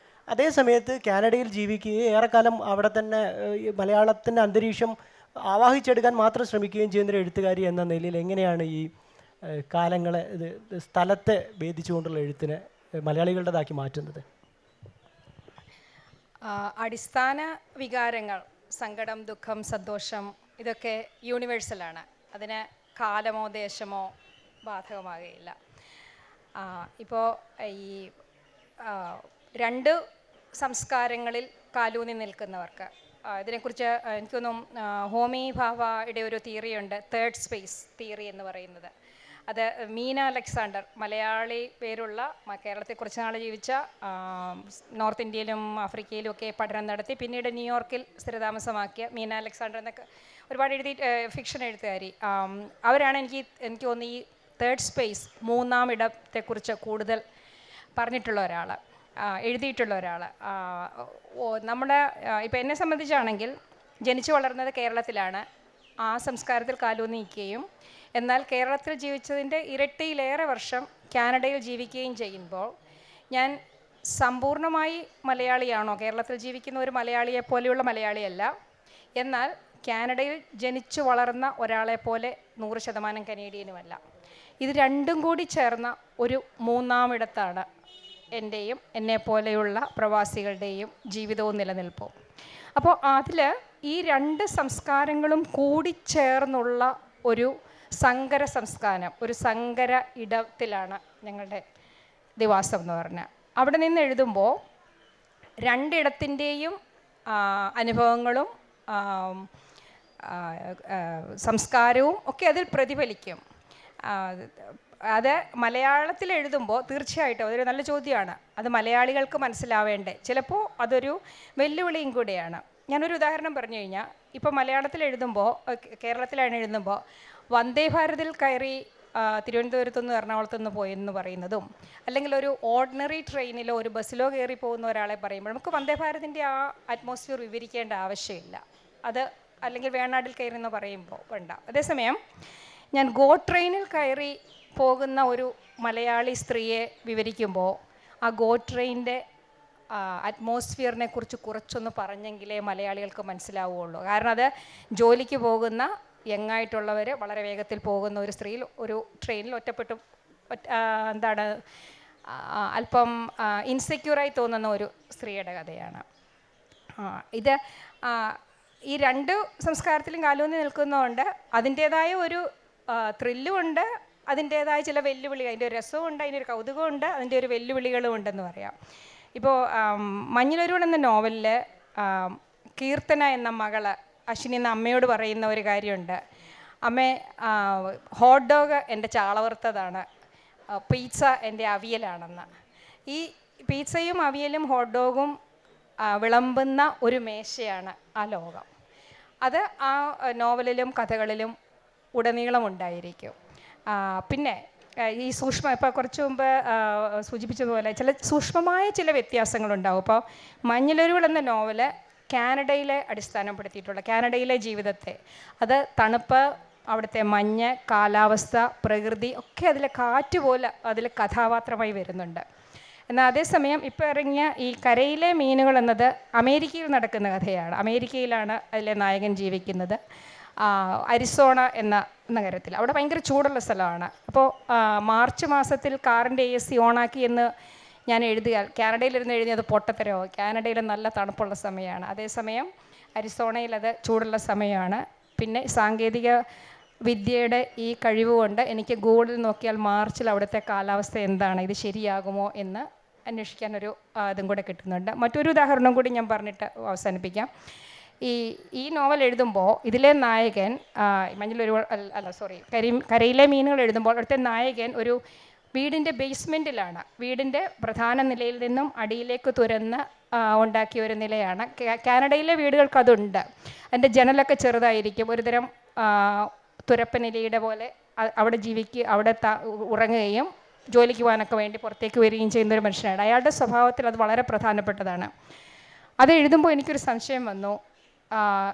അതേസമയത്ത് കാനഡയിൽ ജീവിക്കുകയും ഏറെക്കാലം അവിടെ തന്നെ മലയാളത്തിൻ്റെ അന്തരീക്ഷം ആവാഹിച്ചെടുക്കാൻ മാത്രം ശ്രമിക്കുകയും ചെയ്യുന്നൊരു എഴുത്തുകാരി എന്ന നിലയിൽ എങ്ങനെയാണ് ഈ കാലങ്ങളെ സ്ഥലത്തെ ഭേദിച്ചുകൊണ്ടുള്ള എഴുത്തിനെ മലയാളികളുടേതാക്കി മാറ്റുന്നത്? അടിസ്ഥാന വികാരങ്ങൾ, സങ്കടം, ദുഃഖം, സന്തോഷം, ഇതൊക്കെ യൂണിവേഴ്സലാണ്. അതിന് കാലമോ ദേശമോ ബാധകമാകുകയില്ല. ഇപ്പോൾ ഈ രണ്ട് സംസ്കാരങ്ങളിൽ കാലൂന്നി നിൽക്കുന്നവർക്ക് ഇതിനെക്കുറിച്ച് എനിക്കൊന്നും ഹോമി ഭാവയുടെ ഒരു തിയറിയുണ്ട്, തേർഡ് സ്പേസ് തിയറി എന്ന് പറയുന്നത്. അത് മീന അലക്സാണ്ടർ, മലയാളി പേരുള്ള, കേരളത്തിൽ കുറച്ച് നാൾ ജീവിച്ച, നോർത്ത് ഇന്ത്യയിലും ആഫ്രിക്കയിലും ഒക്കെ പഠനം നടത്തി പിന്നീട് ന്യൂയോർക്കിൽ സ്ഥിരതാമസമാക്കിയ മീന അലക്സാണ്ടർ എന്നൊക്കെ ഒരുപാട് ഫിക്ഷൻ എഴുത്തുകാരി. അവരാണ് എനിക്ക് തോന്നുന്നു ഈ തേർഡ് സ്പേസ്, മൂന്നാം ഇടത്തെക്കുറിച്ച് കൂടുതൽ പറഞ്ഞിട്ടുള്ള ഒരാൾ, എഴുതിയിട്ടുള്ള ഒരാൾ. നമ്മുടെ ഇപ്പോൾ എന്നെ സംബന്ധിച്ചാണെങ്കിൽ ജനിച്ചു വളർന്നത് കേരളത്തിലാണ്. ആ സംസ്കാരത്തിൽ കാലൂന്നി നിൽക്കുകയും എന്നാൽ കേരളത്തിൽ ജീവിച്ചതിൻ്റെ ഇരട്ടിയിലേറെ വർഷം കാനഡയിൽ ജീവിക്കുകയും ചെയ്യുമ്പോൾ ഞാൻ സമ്പൂർണ്ണമായി മലയാളിയാണോ, കേരളത്തിൽ ജീവിക്കുന്ന ഒരു മലയാളിയെ പോലെയുള്ള മലയാളിയല്ല, എന്നാൽ കാനഡയിൽ ജനിച്ചു വളർന്ന ഒരാളെ പോലെ 100% കനേഡിയനുമല്ല. ഇത് രണ്ടും കൂടി ചേർന്ന ഒരു മൂന്നാമിടത്താണ് എൻ്റെയും എന്നെപ്പോലെയുള്ള പ്രവാസികളുടെയും ജീവിതവും നിലനിൽപ്പും. അപ്പോൾ അതിൽ ഈ രണ്ട് സംസ്കാരങ്ങളും കൂടിച്ചേർന്നുള്ള ഒരു സങ്കര സംസ്കാരം, ഒരു സങ്കര ഇടത്തിലാണ് ഞങ്ങളുടെ ദിവാസം എന്ന് പറഞ്ഞാൽ. അവിടെ നിന്ന് എഴുതുമ്പോൾ രണ്ടിടത്തിൻ്റെയും അനുഭവങ്ങളും സംസ്കാരവും ഒക്കെ അതിൽ പ്രതിഫലിക്കും. അത് മലയാളത്തിൽ എഴുതുമ്പോൾ തീർച്ചയായിട്ടും അതൊരു നല്ല ചോദ്യമാണ്. അത് മലയാളികൾക്ക് മനസ്സിലാവേണ്ടേ, ചിലപ്പോൾ അതൊരു വെല്ലുവിളിയും കൂടെയാണ്. ഞാനൊരു ഉദാഹരണം പറഞ്ഞു കഴിഞ്ഞാൽ, ഇപ്പോൾ മലയാളത്തിൽ എഴുതുമ്പോൾ, കേരളത്തിലാണ് എഴുതുമ്പോൾ വന്ദേ ഭാരതിൽ കയറി തിരുവനന്തപുരത്തുനിന്ന് എറണാകുളത്തുനിന്ന് പോയെന്ന് പറയുന്നതും, അല്ലെങ്കിൽ ഒരു ഓർഡിനറി ട്രെയിനിലോ ഒരു ബസ്സിലോ കയറി പോകുന്ന ഒരാളെ പറയുമ്പോൾ നമുക്ക് വന്ദേ ഭാരതിൻ്റെ ആ അറ്റ്മോസ്ഫിയർ വിവരിക്കേണ്ട ആവശ്യമില്ല. അത് അല്ലെങ്കിൽ വേണാടിൽ കയറി എന്ന് പറയുമ്പോൾ വേണ്ട. അതേസമയം ഞാൻ ഗോ ട്രെയിനിൽ കയറി പോകുന്ന ഒരു മലയാളി സ്ത്രീയെ വിവരിക്കുമ്പോൾ ആ ഗോ ട്രെയിനിൻ്റെ അറ്റ്മോസ്ഫിയറിനെ കുറിച്ച് കുറച്ചൊന്ന് പറഞ്ഞെങ്കിലേ മലയാളികൾക്ക് മനസ്സിലാവുകയുള്ളൂ. കാരണം അത് ജോലിക്ക് പോകുന്ന യങ്ങായിട്ടുള്ളവർ വളരെ വേഗത്തിൽ പോകുന്ന ഒരു സ്ത്രീ ഒരു ട്രെയിനിൽ ഒറ്റപ്പെട്ടു, അല്പം ഇൻസെക്യൂറായി തോന്നുന്ന ഒരു സ്ത്രീയുടെ കഥയാണ് ഇത്. ഈ രണ്ട് സംസ്കാരത്തിലും കാലൂന്നി നിൽക്കുന്നതുകൊണ്ട് അതിൻ്റേതായ ഒരു ത്രില്ലും ഉണ്ട്, അതിൻ്റേതായ ചില വെല്ലുവിളി, അതിൻ്റെ ഒരു രസവും ഉണ്ട്, അതിൻ്റെ ഒരു കൗതുകമുണ്ട്, അതിൻ്റെ ഒരു വെല്ലുവിളികളും ഉണ്ടെന്ന് പറയാം. ഇപ്പോൾ മഞ്ഞിലൊരുവൾ എന്ന നോവലിൽ കീർത്തന എന്ന മകള് അശ്വിനി എന്ന അമ്മയോട് പറയുന്ന ഒരു കാര്യമുണ്ട്. അമ്മേ, ഹോട്ട് ഡോഗ് എൻ്റെ ചാളവറുത്തതാണ്, പീസ എൻ്റെ അവിയലാണെന്ന്. ഈ പീസയും അവിയലും ഹോട്ട് ഡോഗും വിളമ്പുന്ന ഒരു മേശയാണ് ആ ലോകം. അത് ആ നോവലിലും കഥകളിലും ഉടനീളം ഉണ്ടായിരിക്കും. പിന്നെ ഈ ഇപ്പോൾ കുറച്ച് മുമ്പ് സൂചിപ്പിച്ചതുപോലെ സൂക്ഷ്മമായ ചില വ്യത്യാസങ്ങളുണ്ടാവും. ഇപ്പോൾ മഞ്ഞിലൊരുവൾ എന്ന നോവല് കാനഡയിലെ അടിസ്ഥാനപ്പെടുത്തിയിട്ടുള്ള കാനഡയിലെ ജീവിതത്തെ, അത് തണുപ്പ്, അവിടുത്തെ മഞ്ഞ്, കാലാവസ്ഥ, പ്രകൃതി ഒക്കെ അതിലെ കാറ്റ് പോലെ അതിൽ കഥാപാത്രമായി വരുന്നുണ്ട്. എന്നാൽ അതേസമയം ഇപ്പോൾ ഇറങ്ങിയ ഈ കരയിലെ മീനുകൾ എന്നത് അമേരിക്കയിൽ നടക്കുന്ന കഥയാണ്. അമേരിക്കയിലാണ് അതിലെ നായകൻ ജീവിക്കുന്നത്, അരിസോണ എന്ന നഗരത്തിൽ. അവിടെ ഭയങ്കര ചൂടുള്ള സ്ഥലമാണ്. അപ്പോൾ മാർച്ച് മാസത്തിൽ കാറിൻ്റെ AC ഓണാക്കി എന്ന് ഞാൻ എഴുതിയാൽ കാനഡയിലിരുന്ന് എഴുതിയത് പൊട്ടത്തരമോ. കാനഡയിൽ നല്ല തണുപ്പുള്ള സമയമാണ്, അതേസമയം അരിസോണയിൽ അത് ചൂടുള്ള സമയമാണ്. പിന്നെ സാങ്കേതിക വിദ്യയുടെ ഈ കഴിവുകൊണ്ട് എനിക്ക് ഗൂഗിളിൽ നോക്കിയാൽ മാർച്ചിൽ അവിടുത്തെ കാലാവസ്ഥ എന്താണ്, ഇത് ശരിയാകുമോ എന്ന് അന്വേഷിക്കാനൊരു ഇതും കൂടെ കിട്ടുന്നുണ്ട്. മറ്റൊരു ഉദാഹരണം കൂടി ഞാൻ പറഞ്ഞിട്ട് അവസാനിപ്പിക്കാം. ഈ നോവൽ എഴുതുമ്പോൾ ഇതിലെ നായകൻ കരയിലെ മീനുകൾ എഴുതുമ്പോൾ അവിടുത്തെ നായകൻ ഒരു വീടിൻ്റെ ബേസ്മെൻറ്റിലാണ്. വീടിൻ്റെ പ്രധാന നിലയിൽ നിന്നും അടിയിലേക്ക് തുരന്ന് ഉണ്ടാക്കിയ ഒരു നിലയാണ്. കാനഡയിലെ വീടുകൾക്ക് അതുണ്ട്. അതിൻ്റെ ജനലൊക്കെ ചെറുതായിരിക്കും, ഒരുതരം തുരപ്പനിലയുടെ പോലെ. അവിടെ അവിടെ ഉറങ്ങുകയും ജോലിക്ക് പോകാനൊക്കെ വേണ്ടി പുറത്തേക്ക് വരികയും ചെയ്യുന്നൊരു മനുഷ്യനാണ്. അയാളുടെ സ്വഭാവത്തിൽ അത് വളരെ പ്രധാനപ്പെട്ടതാണ്. അത് എഴുതുമ്പോൾ എനിക്കൊരു സംശയം വന്നു,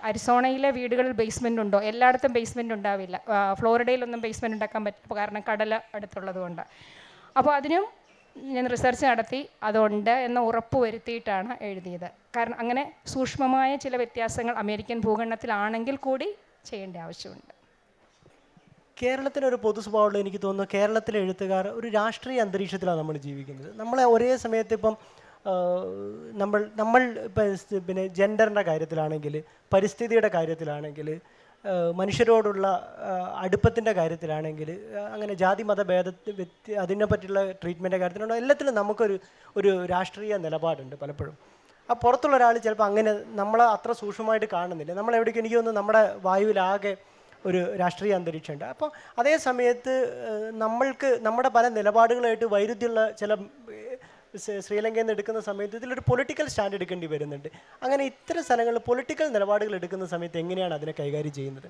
അരിസോണയിലെ വീടുകളിൽ ബേസ്മെൻ്റ് ഉണ്ടോ? എല്ലായിടത്തും ബേസ്മെൻ്റ് ഉണ്ടാവില്ല. ഫ്ലോറിഡയിലൊന്നും ബേസ്മെൻ്റ് ഉണ്ടാക്കാൻ പറ്റില്ല, കാരണം കടൽ അടുത്തുള്ളത് കൊണ്ട്. അപ്പോൾ അതിനും ഞാൻ റിസർച്ച് നടത്തി, അതുണ്ട് എന്ന് ഉറപ്പ് വരുത്തിയിട്ടാണ് എഴുതിയത്. കാരണം അങ്ങനെ സൂക്ഷ്മമായ ചില വ്യത്യാസങ്ങൾ അമേരിക്കൻ ഭൂഖണ്ഡത്തിലാണെങ്കിൽ കൂടി ചെയ്യേണ്ട ആവശ്യമുണ്ട്. കേരളത്തിനൊരു പൊതു സ്വഭാവമുള്ള എനിക്ക് തോന്നുന്നു, കേരളത്തിലെ എഴുത്തുകാർ ഒരു രാഷ്ട്രീയ അന്തരീക്ഷത്തിലാണ് നമ്മൾ ജീവിക്കുന്നത്. നമ്മളെ ഒരേ സമയത്ത് ഇപ്പം നമ്മൾ പിന്നെ ജെൻഡറിൻ്റെ കാര്യത്തിലാണെങ്കിൽ, പരിസ്ഥിതിയുടെ കാര്യത്തിലാണെങ്കിൽ, മനുഷ്യരോടുള്ള അടുപ്പത്തിൻ്റെ കാര്യത്തിലാണെങ്കിൽ, അങ്ങനെ ജാതി മത അതിനെ പറ്റിയുള്ള ട്രീറ്റ്മെൻറ്റിൻ്റെ കാര്യത്തിലുള്ള എല്ലാത്തിലും നമുക്കൊരു രാഷ്ട്രീയ നിലപാടുണ്ട് പലപ്പോഴും. ആ പുറത്തുള്ള ഒരാൾ ചിലപ്പോൾ അങ്ങനെ നമ്മളെ അത്ര സൂക്ഷ്മമായിട്ട് കാണുന്നില്ല. നമ്മളെവിടേക്ക് എനിക്ക് തോന്നുന്നു നമ്മുടെ വായുവിലാകെ ഒരു രാഷ്ട്രീയ അന്തരീക്ഷമുണ്ട്. അപ്പോൾ അതേ സമയത്ത് നമ്മൾക്ക് നമ്മുടെ പല നിലപാടുകളായിട്ട് വൈരുദ്ധ്യമുള്ള ചില ശ്രീലങ്കയിൽ നിന്ന് എടുക്കുന്ന സമയത്ത് ഇതിലൊരു പൊളിറ്റിക്കൽ സ്റ്റാൻഡ് എടുക്കേണ്ടി വരുന്നുണ്ട്. അങ്ങനെ ഇത്തരം സ്ഥലങ്ങളിൽ പൊളിറ്റിക്കൽ നിലപാടുകൾ എടുക്കുന്ന സമയത്ത് എങ്ങനെയാണ് അതിനെ കൈകാര്യം ചെയ്യുന്നത്?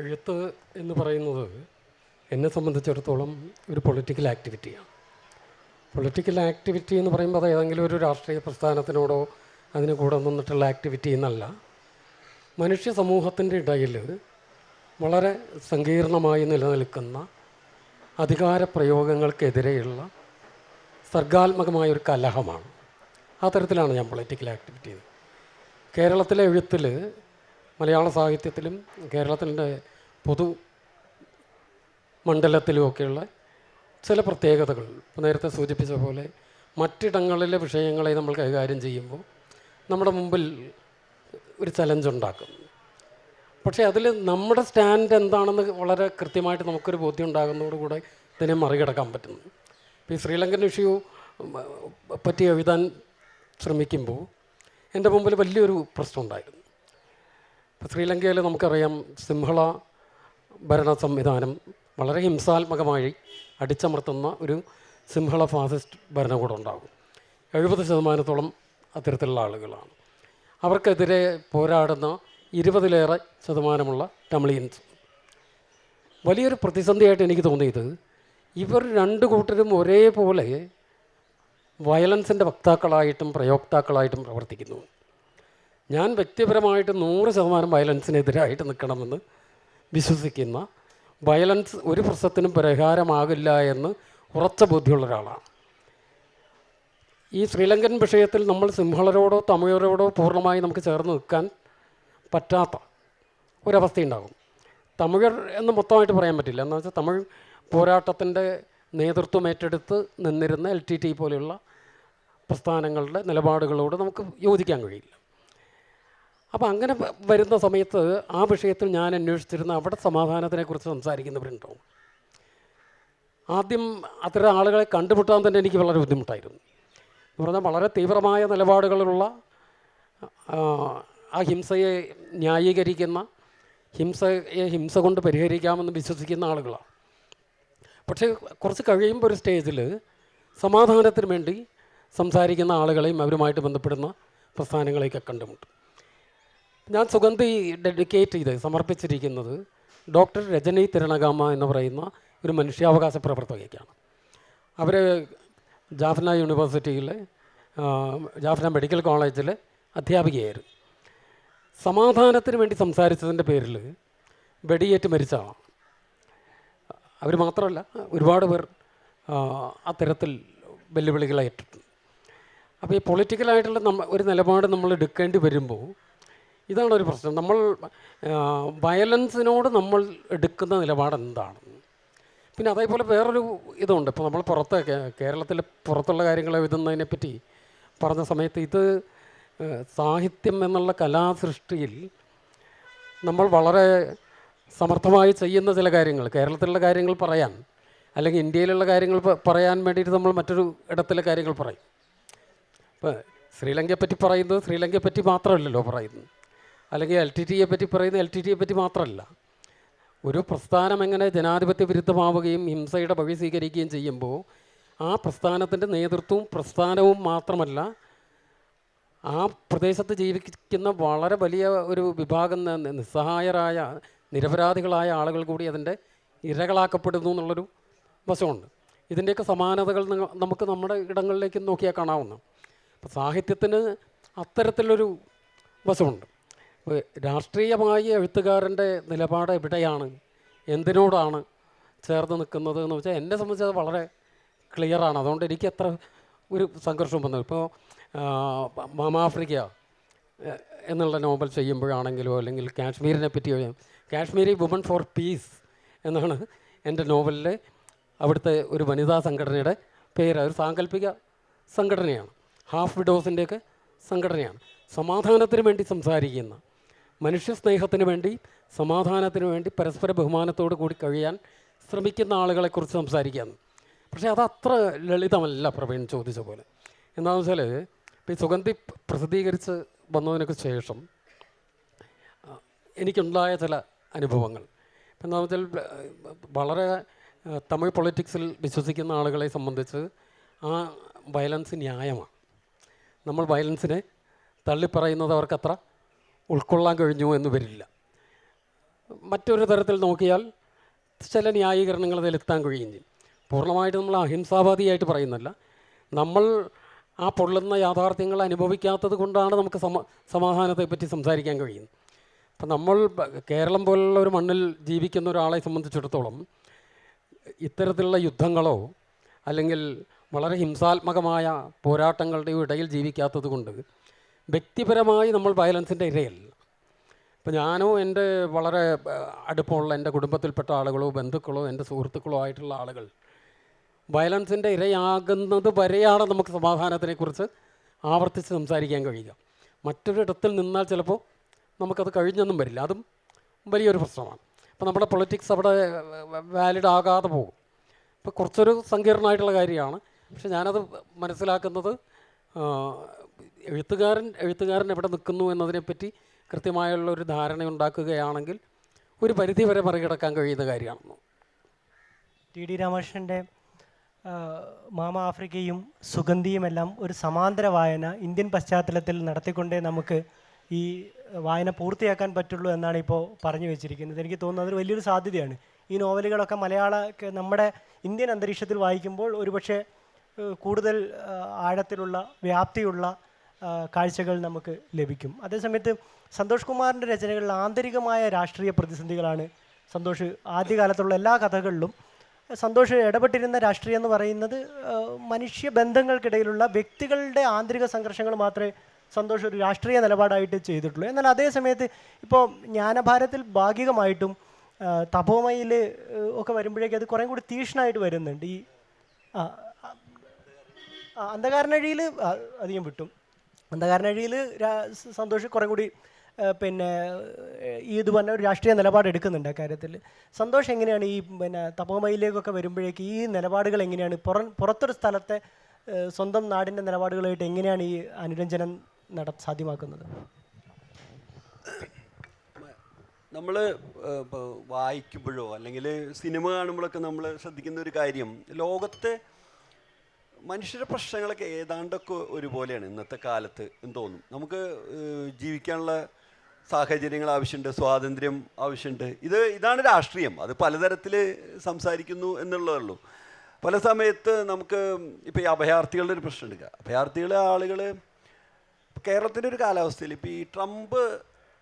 എഴുത്ത് എന്ന് പറയുന്നത് എന്നെ സംബന്ധിച്ചിടത്തോളം ഒരു പൊളിറ്റിക്കൽ ആക്ടിവിറ്റിയാണ്. പൊളിറ്റിക്കൽ ആക്ടിവിറ്റി എന്ന് പറയുമ്പോൾ അത് ഏതെങ്കിലും ഒരു രാഷ്ട്രീയ പ്രസ്ഥാനത്തിനോടോ അതിന് കൂടെ നിന്നിട്ടുള്ള ആക്ടിവിറ്റി എന്നല്ല. മനുഷ്യ സമൂഹത്തിൻ്റെ ഇടയിൽ വളരെ സങ്കീർണമായി നിലനിൽക്കുന്ന അധികാര പ്രയോഗങ്ങൾക്കെതിരെയുള്ള സർഗാത്മകമായൊരു കലഹമാണ്. ആ തരത്തിലാണ് ഞാൻ പൊളിറ്റിക്കൽ ആക്ടിവിറ്റി ചെയ്തത്. കേരളത്തിലെ എഴുത്തിൽ, മലയാള സാഹിത്യത്തിലും കേരളത്തിൻ്റെ പൊതു മണ്ഡലത്തിലുമൊക്കെയുള്ള ചില പ്രത്യേകതകൾ, നേരത്തെ സൂചിപ്പിച്ച പോലെ മറ്റിടങ്ങളിലെ വിഷയങ്ങളെ നമ്മൾ കൈകാര്യം ചെയ്യുമ്പോൾ നമ്മുടെ മുമ്പിൽ ഒരു ചലഞ്ച് ഉണ്ടാക്കും. പക്ഷേ അതിൽ നമ്മുടെ സ്റ്റാൻഡ് എന്താണെന്ന് വളരെ കൃത്യമായിട്ട് നമുക്കൊരു ബോധ്യം ഉണ്ടാകുന്നതോടുകൂടെ ഇതിനെ മറികടക്കാൻ പറ്റുന്നു. ഇപ്പോൾ ഈ ശ്രീലങ്കൻ ഇഷ്യൂ പറ്റി എഴുതാൻ ശ്രമിക്കുമ്പോൾ എൻ്റെ മുമ്പിൽ വലിയൊരു പ്രശ്നം ഉണ്ടായിരുന്നു. ഇപ്പോൾ ശ്രീലങ്കയിൽ നമുക്കറിയാം, സിംഹള ഭരണ സംവിധാനം വളരെ ഹിംസാത്മകമായി അടിച്ചമർത്തുന്ന ഒരു സിംഹള ഫാസിസ്റ്റ് ഭരണകൂടം ഉണ്ടാകും. 70% അത്തരത്തിലുള്ള ആളുകളാണ്. അവർക്കെതിരെ പോരാടുന്ന 20% തമിഴിയൻസ്. വലിയൊരു പ്രതിസന്ധിയായിട്ട് എനിക്ക് തോന്നിയത്, ഇവർ രണ്ട് കൂട്ടരും ഒരേപോലെ വയലൻസിൻ്റെ വക്താക്കളായിട്ടും പ്രയോക്താക്കളായിട്ടും പ്രവർത്തിക്കുന്നു. ഞാൻ വ്യക്തിപരമായിട്ട് 100% വയലൻസിനെതിരായിട്ട് നിൽക്കണമെന്ന് വിശ്വസിക്കുന്ന, വയലൻസ് ഒരു പ്രശ്നത്തിനും പരിഹാരമാകില്ല എന്ന് ഉറച്ച ബോധ്യമുള്ള ഒരാളാണ്. ഈ ശ്രീലങ്കൻ വിഷയത്തിൽ നമ്മൾ സിംഹളരോടോ തമിഴരോടോ പൂർണ്ണമായി നമുക്ക് ചേർന്ന് നിൽക്കാൻ പറ്റാത്ത ഒരവസ്ഥയുണ്ടാകും. തമിഴർ എന്ന് മൊത്തമായിട്ട് പറയാൻ പറ്റില്ല. എന്ന് വെച്ചാൽ തമിഴ് പോരാട്ടത്തിൻ്റെ നേതൃത്വം ഏറ്റെടുത്ത് നിന്നിരുന്ന LTT പോലെയുള്ള പ്രസ്ഥാനങ്ങളുടെ നിലപാടുകളോട് നമുക്ക് യോജിക്കാൻ കഴിയില്ല. അപ്പോൾ അങ്ങനെ വരുന്ന സമയത്ത് ആ വിഷയത്തിൽ ഞാൻ അന്വേഷിച്ചിരുന്ന അവിടെ സമാധാനത്തിനെക്കുറിച്ച് സംസാരിക്കുന്നവരുണ്ടാവും. ആദ്യം അത്തരം ആളുകളെ കണ്ടുമുട്ടാൻ തന്നെ എനിക്ക് വളരെ ബുദ്ധിമുട്ടായിരുന്നു. എന്ന് പറഞ്ഞാൽ വളരെ തീവ്രമായ നിലപാടുകളുള്ള, ആ ഹിംസയെ ന്യായീകരിക്കുന്ന, ഹിംസ കൊണ്ട് പരിഹരിക്കാമെന്ന് വിശ്വസിക്കുന്ന ആളുകളാണ്. പക്ഷേ കുറച്ച് കഴിയുമ്പോൾ ഒരു സ്റ്റേജിൽ സമാധാനത്തിന് വേണ്ടി സംസാരിക്കുന്ന ആളുകളെയും അവരുമായിട്ട് ബന്ധപ്പെടുന്ന പ്രസ്ഥാനങ്ങളെയൊക്കെ കണ്ടുമുട്ടും. ഞാൻ സുഗന്ധി ഡെഡിക്കേറ്റ് ചെയ്ത് സമർപ്പിച്ചിരിക്കുന്നത് ഡോക്ടർ രജനി തിരണഗാമ എന്ന് പറയുന്ന ഒരു മനുഷ്യാവകാശ പ്രവർത്തകയ്ക്കാണ്. അവർ ജാഫ്ന യൂണിവേഴ്സിറ്റിയിലെ ജാഫ്ന മെഡിക്കൽ കോളേജിലെ അധ്യാപികയായിരുന്നു. സമാധാനത്തിന് വേണ്ടി സംസാരിച്ചതിൻ്റെ പേരിൽ വെടിയേറ്റ് മരിച്ച ആളാണ്. അവർ മാത്രമല്ല, ഒരുപാട് പേർ അത്തരത്തിൽ വെല്ലുവിളികളെ ഏറ്റിട്ടുണ്ട്. അപ്പോൾ ഈ പൊളിറ്റിക്കലായിട്ടുള്ള ഒരു നിലപാട് നമ്മൾ എടുക്കേണ്ടി വരുമ്പോൾ ഇതാണൊരു പ്രശ്നം. നമ്മൾ വയലൻസിനോട് നമ്മൾ എടുക്കുന്ന നിലപാട് എന്താണ്? പിന്നെ അതേപോലെ വേറൊരു ഇതുണ്ട്. ഇപ്പോൾ നമ്മൾ കേരളത്തിൽ പുറത്തുള്ള കാര്യങ്ങൾ എഴുതുന്നതിനെപ്പറ്റി പറഞ്ഞ സമയത്ത്, ഇത് സാഹിത്യം എന്നുള്ള കലാസൃഷ്ടിയിൽ നമ്മൾ വളരെ സമർത്ഥമായി ചെയ്യുന്ന ചില കാര്യങ്ങൾ, കേരളത്തിലുള്ള കാര്യങ്ങൾ പറയാൻ, അല്ലെങ്കിൽ ഇന്ത്യയിലുള്ള കാര്യങ്ങൾ പറയാൻ വേണ്ടിയിട്ട് നമ്മൾ മറ്റൊരു ഇടത്തിലെ കാര്യങ്ങൾ പറയും. ഇപ്പോൾ ശ്രീലങ്കയെപ്പറ്റി പറയുന്നത് ശ്രീലങ്കയെപ്പറ്റി മാത്രമല്ലല്ലോ പറയുന്നത്, അല്ലെങ്കിൽ LTTയെ പറ്റി പറയുന്നത് LTTയെ പറ്റി മാത്രമല്ല. ഒരു പ്രസ്ഥാനം എങ്ങനെ ജനാധിപത്യ വിരുദ്ധമാവുകയും ഹിംസയുടെ വഴി സ്വീകരിക്കുകയും ചെയ്യുമ്പോൾ ആ പ്രസ്ഥാനത്തിൻ്റെ നേതൃത്വവും പ്രസ്ഥാനവും മാത്രമല്ല, ആ പ്രദേശത്ത് ജീവിക്കുന്ന വളരെ വലിയ ഒരു വിഭാഗം നിസ്സഹായരായ നിരപരാധികളായ ആളുകൾ കൂടി അതിൻ്റെ ഇരകളാക്കപ്പെടുന്നു എന്നുള്ളൊരു വശമുണ്ട്. ഇതിൻ്റെയൊക്കെ സമാനതകൾ നമുക്ക് നമ്മുടെ ഇടങ്ങളിലേക്ക് നോക്കിയാൽ കാണാവുന്ന. അപ്പോൾ സാഹിത്യത്തിന് അത്തരത്തിലൊരു വശമുണ്ട്. രാഷ്ട്രീയമായി എഴുത്തുകാരൻ്റെ നിലപാട് എവിടെയാണ്, എന്തിനോടാണ് ചേർന്ന് നിൽക്കുന്നത് എന്ന് വെച്ചാൽ എന്നെ സംബന്ധിച്ച് അത് വളരെ ക്ലിയറാണ്. അതുകൊണ്ട് എനിക്ക് അത്ര ഒരു സംഘർഷം വന്നത്. ഇപ്പോൾ മാമാഫ്രിക്ക എന്നുള്ള നോവൽ ചെയ്യുമ്പോഴാണെങ്കിലോ, അല്ലെങ്കിൽ കാശ്മീരിനെ പറ്റി, കാശ്മീരി വുമൺ ഫോർ പീസ് എന്നാണ് എൻ്റെ നോവലിലെ അവിടുത്തെ ഒരു വനിതാ സംഘടനയുടെ പേര്. ഒരു സാങ്കല്പിക സംഘടനയാണ്, ഹാഫ് വിഡോസിൻ്റെയൊക്കെ സംഘടനയാണ്. സമാധാനത്തിന് വേണ്ടി സംസാരിക്കുന്ന, മനുഷ്യ സ്നേഹത്തിന് വേണ്ടി, സമാധാനത്തിന് വേണ്ടി പരസ്പര ബഹുമാനത്തോടു കൂടി കഴിയാൻ ശ്രമിക്കുന്ന ആളുകളെക്കുറിച്ച് സംസാരിക്കുകയാണ്. പക്ഷേ അതത്ര ലളിതമല്ല പ്രവീൺ ചോദിച്ച പോലെ. എന്താണെന്ന് വെച്ചാൽ ഇപ്പോൾ ഈ സുഗന്ധി പ്രസിദ്ധീകരിച്ച് വന്നതിനൊക്കെ ശേഷം എനിക്കുണ്ടായ ചില അനുഭവങ്ങൾ എന്താണെന്ന് വെച്ചാൽ, വളരെ തമിഴ് പൊളിറ്റിക്സിൽ വിശ്വസിക്കുന്ന ആളുകളെ സംബന്ധിച്ച് ആ വയലൻസ് ന്യായമാണ്. നമ്മൾ വയലൻസിനെ തള്ളിപ്പറയുന്നത് അവർക്കത്ര ഉൾക്കൊള്ളാൻ കഴിഞ്ഞു എന്ന് വരില്ല. മറ്റൊരു തരത്തിൽ നോക്കിയാൽ ചില ന്യായീകരണങ്ങൾ അതിലെത്താൻ കഴിയും ചെയ്യും. പൂർണ്ണമായിട്ട് നമ്മൾ അഹിംസാവാദിയായിട്ട് പറയുന്നല്ല, നമ്മൾ ആ പൊള്ളുന്ന യാഥാർത്ഥ്യങ്ങൾ അനുഭവിക്കാത്തത് കൊണ്ടാണ് നമുക്ക് സമാധാനത്തെപ്പറ്റി സംസാരിക്കാൻ കഴിയുന്നത്. അപ്പം നമ്മൾ കേരളം പോലുള്ള ഒരു മണ്ണിൽ ജീവിക്കുന്ന ഒരാളെ സംബന്ധിച്ചിടത്തോളം ഇത്തരത്തിലുള്ള യുദ്ധങ്ങളോ അല്ലെങ്കിൽ വളരെ ഹിംസാത്മകമായ പോരാട്ടങ്ങളുടെയോ ഇടയിൽ ജീവിക്കാത്തത് കൊണ്ട് വ്യക്തിപരമായി നമ്മൾ വയലൻസിൻ്റെ ഇരയല്ല. ഇപ്പം ഞാനോ എൻ്റെ വളരെ അടുപ്പമുള്ള എൻ്റെ കുടുംബത്തിൽപ്പെട്ട ആളുകളോ ബന്ധുക്കളോ എൻ്റെ സുഹൃത്തുക്കളോ ആയിട്ടുള്ള ആളുകൾ വയലൻസിൻ്റെ ഇരയാകുന്നത് വരെയാണ് നമുക്ക് സമാധാനത്തിനെക്കുറിച്ച് ആവർത്തിച്ച് സംസാരിക്കാൻ കഴിയുക. മറ്റൊരിടത്തിൽ നിന്നാൽ ചിലപ്പോൾ നമുക്കത് കഴിഞ്ഞൊന്നും വരില്ല. അതും വലിയൊരു പ്രശ്നമാണ്. അപ്പോൾ നമ്മുടെ പൊളിറ്റിക്സ് അവിടെ വാലിഡ് ആകാതെ പോകും. ഇപ്പോൾ കുറച്ചൊരു സങ്കീർണമായിട്ടുള്ള കാര്യമാണ്. പക്ഷെ ഞാനത് മനസ്സിലാക്കുന്നത് എഴുത്തുകാരൻ എവിടെ നിൽക്കുന്നു എന്നതിനെപ്പറ്റി കൃത്യമായുള്ള ഒരു ധാരണ ഉണ്ടാക്കുകയാണെങ്കിൽ ഒരു പരിധി വരെ മറികടക്കാൻ കഴിയുന്ന കാര്യമാണ്. ടി രാമകൃഷ്ണൻ്റെ മാമ ആഫ്രിക്കയും സുഗന്ധിയുമെല്ലാം ഒരു സമാന്തര വായന ഇന്ത്യൻ പശ്ചാത്തലത്തിൽ നടത്തിക്കൊണ്ടേ നമുക്ക് ഈ വായന പൂർത്തിയാക്കാൻ പറ്റുള്ളൂ എന്നാണ് ഇപ്പോൾ പറഞ്ഞു വെച്ചിരിക്കുന്നത്. എനിക്ക് തോന്നുന്നത് അതൊരു വലിയൊരു സാധ്യതയാണ്. ഈ നോവലുകളൊക്കെ നമ്മുടെ ഇന്ത്യൻ അന്തരീക്ഷത്തിൽ വായിക്കുമ്പോൾ ഒരുപക്ഷെ കൂടുതൽ ആഴത്തിലുള്ള വ്യാപ്തിയുള്ള കാഴ്ചകൾ നമുക്ക് ലഭിക്കും. അതേസമയത്ത് സന്തോഷ് കുമാറിൻ്റെ രചനകളിൽ ആന്തരികമായ രാഷ്ട്രീയ പ്രതിസന്ധികളാണ് സന്തോഷ് ആദ്യകാലത്തുള്ള എല്ലാ കഥകളിലും. സന്തോഷ് ഇടപെട്ടിരുന്ന രാഷ്ട്രീയം എന്ന് പറയുന്നത് മനുഷ്യബന്ധങ്ങൾക്കിടയിലുള്ള വ്യക്തികളുടെ ആന്തരിക സംഘർഷങ്ങൾ മാത്രമേ സന്തോഷ് ഒരു രാഷ്ട്രീയ നിലപാടായിട്ട് ചെയ്തിട്ടുള്ളൂ. എന്നാൽ അതേസമയത്ത് ഇപ്പോൾ ജ്ഞാനഭാരത്തിൽ ഭാഗികമായിട്ടും തപോമയിൽ ഒക്കെ വരുമ്പോഴേക്കും അത് കുറേ കൂടി തീക്ഷ്ണമായിട്ട് വരുന്നുണ്ട്. ഈ അന്ധകാരനഴിയിൽ അധികം വിട്ടും അന്ധകാരനഴിയിൽ സന്തോഷ് കുറേ കൂടി ഈ ഇത് പറഞ്ഞ ഒരു രാഷ്ട്രീയ നിലപാട് എടുക്കുന്നുണ്ട്. അക്കാര്യത്തിൽ സന്തോഷം എങ്ങനെയാണ് ഈ തപോമയിലേക്കൊക്കെ വരുമ്പോഴേക്ക് ഈ നിലപാടുകൾ എങ്ങനെയാണ് പുറത്തൊരു സ്ഥലത്തെ സ്വന്തം നാടിൻ്റെ നിലപാടുകളായിട്ട് എങ്ങനെയാണ് ഈ അനുരഞ്ജനം സാധ്യമാക്കുന്നത്? നമ്മൾ വായിക്കുമ്പോഴോ അല്ലെങ്കിൽ സിനിമ കാണുമ്പോഴൊക്കെ നമ്മൾ ശ്രദ്ധിക്കുന്ന ഒരു കാര്യം, ലോകത്തെ മനുഷ്യരുടെ പ്രശ്നങ്ങളൊക്കെ ഏതാണ്ടൊക്കെ ഒരുപോലെയാണ് ഇന്നത്തെ കാലത്ത് എന്ന് തോന്നും. നമുക്ക് ജീവിക്കാനുള്ള സാഹചര്യങ്ങൾ ആവശ്യമുണ്ട്, സ്വാതന്ത്ര്യം ആവശ്യമുണ്ട്. ഇതാണ് രാഷ്ട്രീയം. അത് പലതരത്തിൽ സംസാരിക്കുന്നു എന്നുള്ളതേ ഉള്ളൂ. പല സമയത്ത് നമുക്ക് ഇപ്പോൾ ഈ അഭയാർത്ഥികളുടെ ഒരു പ്രശ്നം എടുക്കുക. അഭയാർത്ഥികളെ ആളുകൾ കേരളത്തിൻ്റെ ഒരു കാലാവസ്ഥയിൽ ഇപ്പോൾ ഈ ട്രംപ്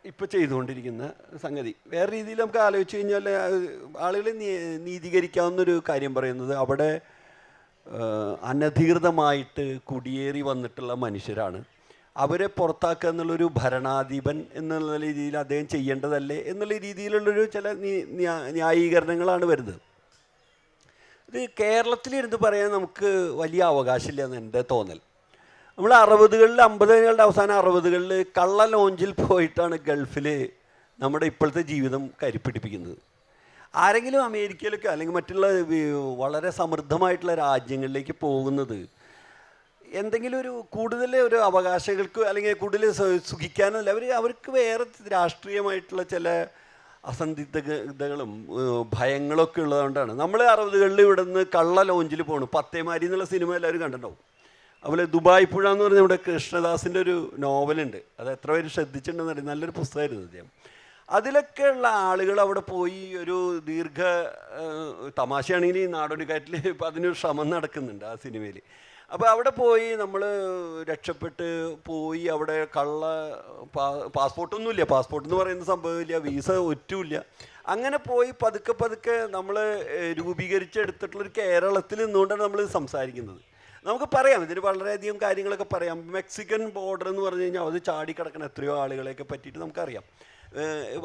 ഇപ്പോൾ ചെയ്തുകൊണ്ടിരിക്കുന്ന സംഗതി വേറെ രീതിയിൽ നമുക്ക് ആലോചിച്ച് കഴിഞ്ഞാൽ ആളുകളെ നീതീകരിക്കാവുന്നൊരു കാര്യം പറയുന്നത്, അവിടെ അനധികൃതമായിട്ട് കുടിയേറി വന്നിട്ടുള്ള മനുഷ്യരാണ്, അവരെ പുറത്താക്കുക എന്നുള്ളൊരു ഭരണാധിപൻ എന്നുള്ള രീതിയിൽ അദ്ദേഹം ചെയ്യേണ്ടതല്ലേ എന്നുള്ള രീതിയിലുള്ളൊരു ചില ന്യായീകരണങ്ങളാണ് വരുന്നത്. ഇത് കേരളത്തിലിരുന്ന് പറയാൻ നമുക്ക് വലിയ അവകാശമില്ല എന്ന് എൻ്റെ തോന്നൽ. നമ്മൾ 60കളിൽ 50കളുടെ അവസാനം 60കളിൽ കള്ള ലോഞ്ചിൽ പോയിട്ടാണ് ഗൾഫിൽ നമ്മുടെ ഇപ്പോഴത്തെ ജീവിതം കരിപ്പിടിപ്പിക്കുന്നത്. ആരെങ്കിലും അമേരിക്കയിലൊക്കെ അല്ലെങ്കിൽ മറ്റുള്ള വളരെ സമൃദ്ധമായിട്ടുള്ള രാജ്യങ്ങളിലേക്ക് പോകുന്നത് എന്തെങ്കിലും ഒരു കൂടുതൽ ഒരു അവകാശങ്ങൾക്ക് അല്ലെങ്കിൽ കൂടുതൽ സുഖിക്കാനല്ല, അവർക്ക് വേറെ രാഷ്ട്രീയമായിട്ടുള്ള ചില അസന്ധിഗ്ധതകളും ഭയങ്ങളൊക്കെ ഉള്ളതുകൊണ്ടാണ്. നമ്മൾ 60കളിൽ ഇവിടെ നിന്ന് കള്ള ലോഞ്ചിൽ പോകണം. പത്തേമാരി എന്നുള്ള സിനിമ എല്ലാവരും കണ്ടിട്ടുണ്ടാവും. അതുപോലെ ദുബായ് പുഴ എന്ന് പറഞ്ഞാൽ ഇവിടെ കൃഷ്ണദാസിൻ്റെ ഒരു നോവലുണ്ട്. അത് എത്ര പേര് ശ്രദ്ധിച്ചിട്ടുണ്ടെന്ന് അറിയാം. നല്ലൊരു പുസ്തകമായിരുന്നു അദ്ദേഹം. അതിലൊക്കെ ഉള്ള ആളുകൾ അവിടെ പോയി ഒരു തമാശയാണെങ്കിൽ ഈ നാടോടിക്കാറ്റിൽ ഇപ്പം അതിനൊരു ശ്രമം നടക്കുന്നുണ്ട് ആ സിനിമയിൽ. അപ്പോൾ അവിടെ പോയി നമ്മൾ രക്ഷപ്പെട്ട് പോയി അവിടെ പാസ്പോർട്ടൊന്നുമില്ല, പാസ്പോർട്ട് എന്ന് പറയുന്ന സംഭവമില്ല, വീസ ഒറ്റുമില്ല. അങ്ങനെ പോയി പതുക്കെ നമ്മൾ രൂപീകരിച്ചെടുത്തിട്ടുള്ളൊരു കേരളത്തിൽ നിന്നുകൊണ്ടാണ് നമ്മൾ സംസാരിക്കുന്നത്. നമുക്ക് പറയാം, ഇതിന് വളരെയധികം കാര്യങ്ങളൊക്കെ പറയാം. മെക്സിക്കൻ ബോർഡർ എന്ന് പറഞ്ഞു കഴിഞ്ഞാൽ അത് ചാടിക്കിടക്കുന്ന എത്രയോ ആളുകളെയൊക്കെ പറ്റിയിട്ട് നമുക്കറിയാം.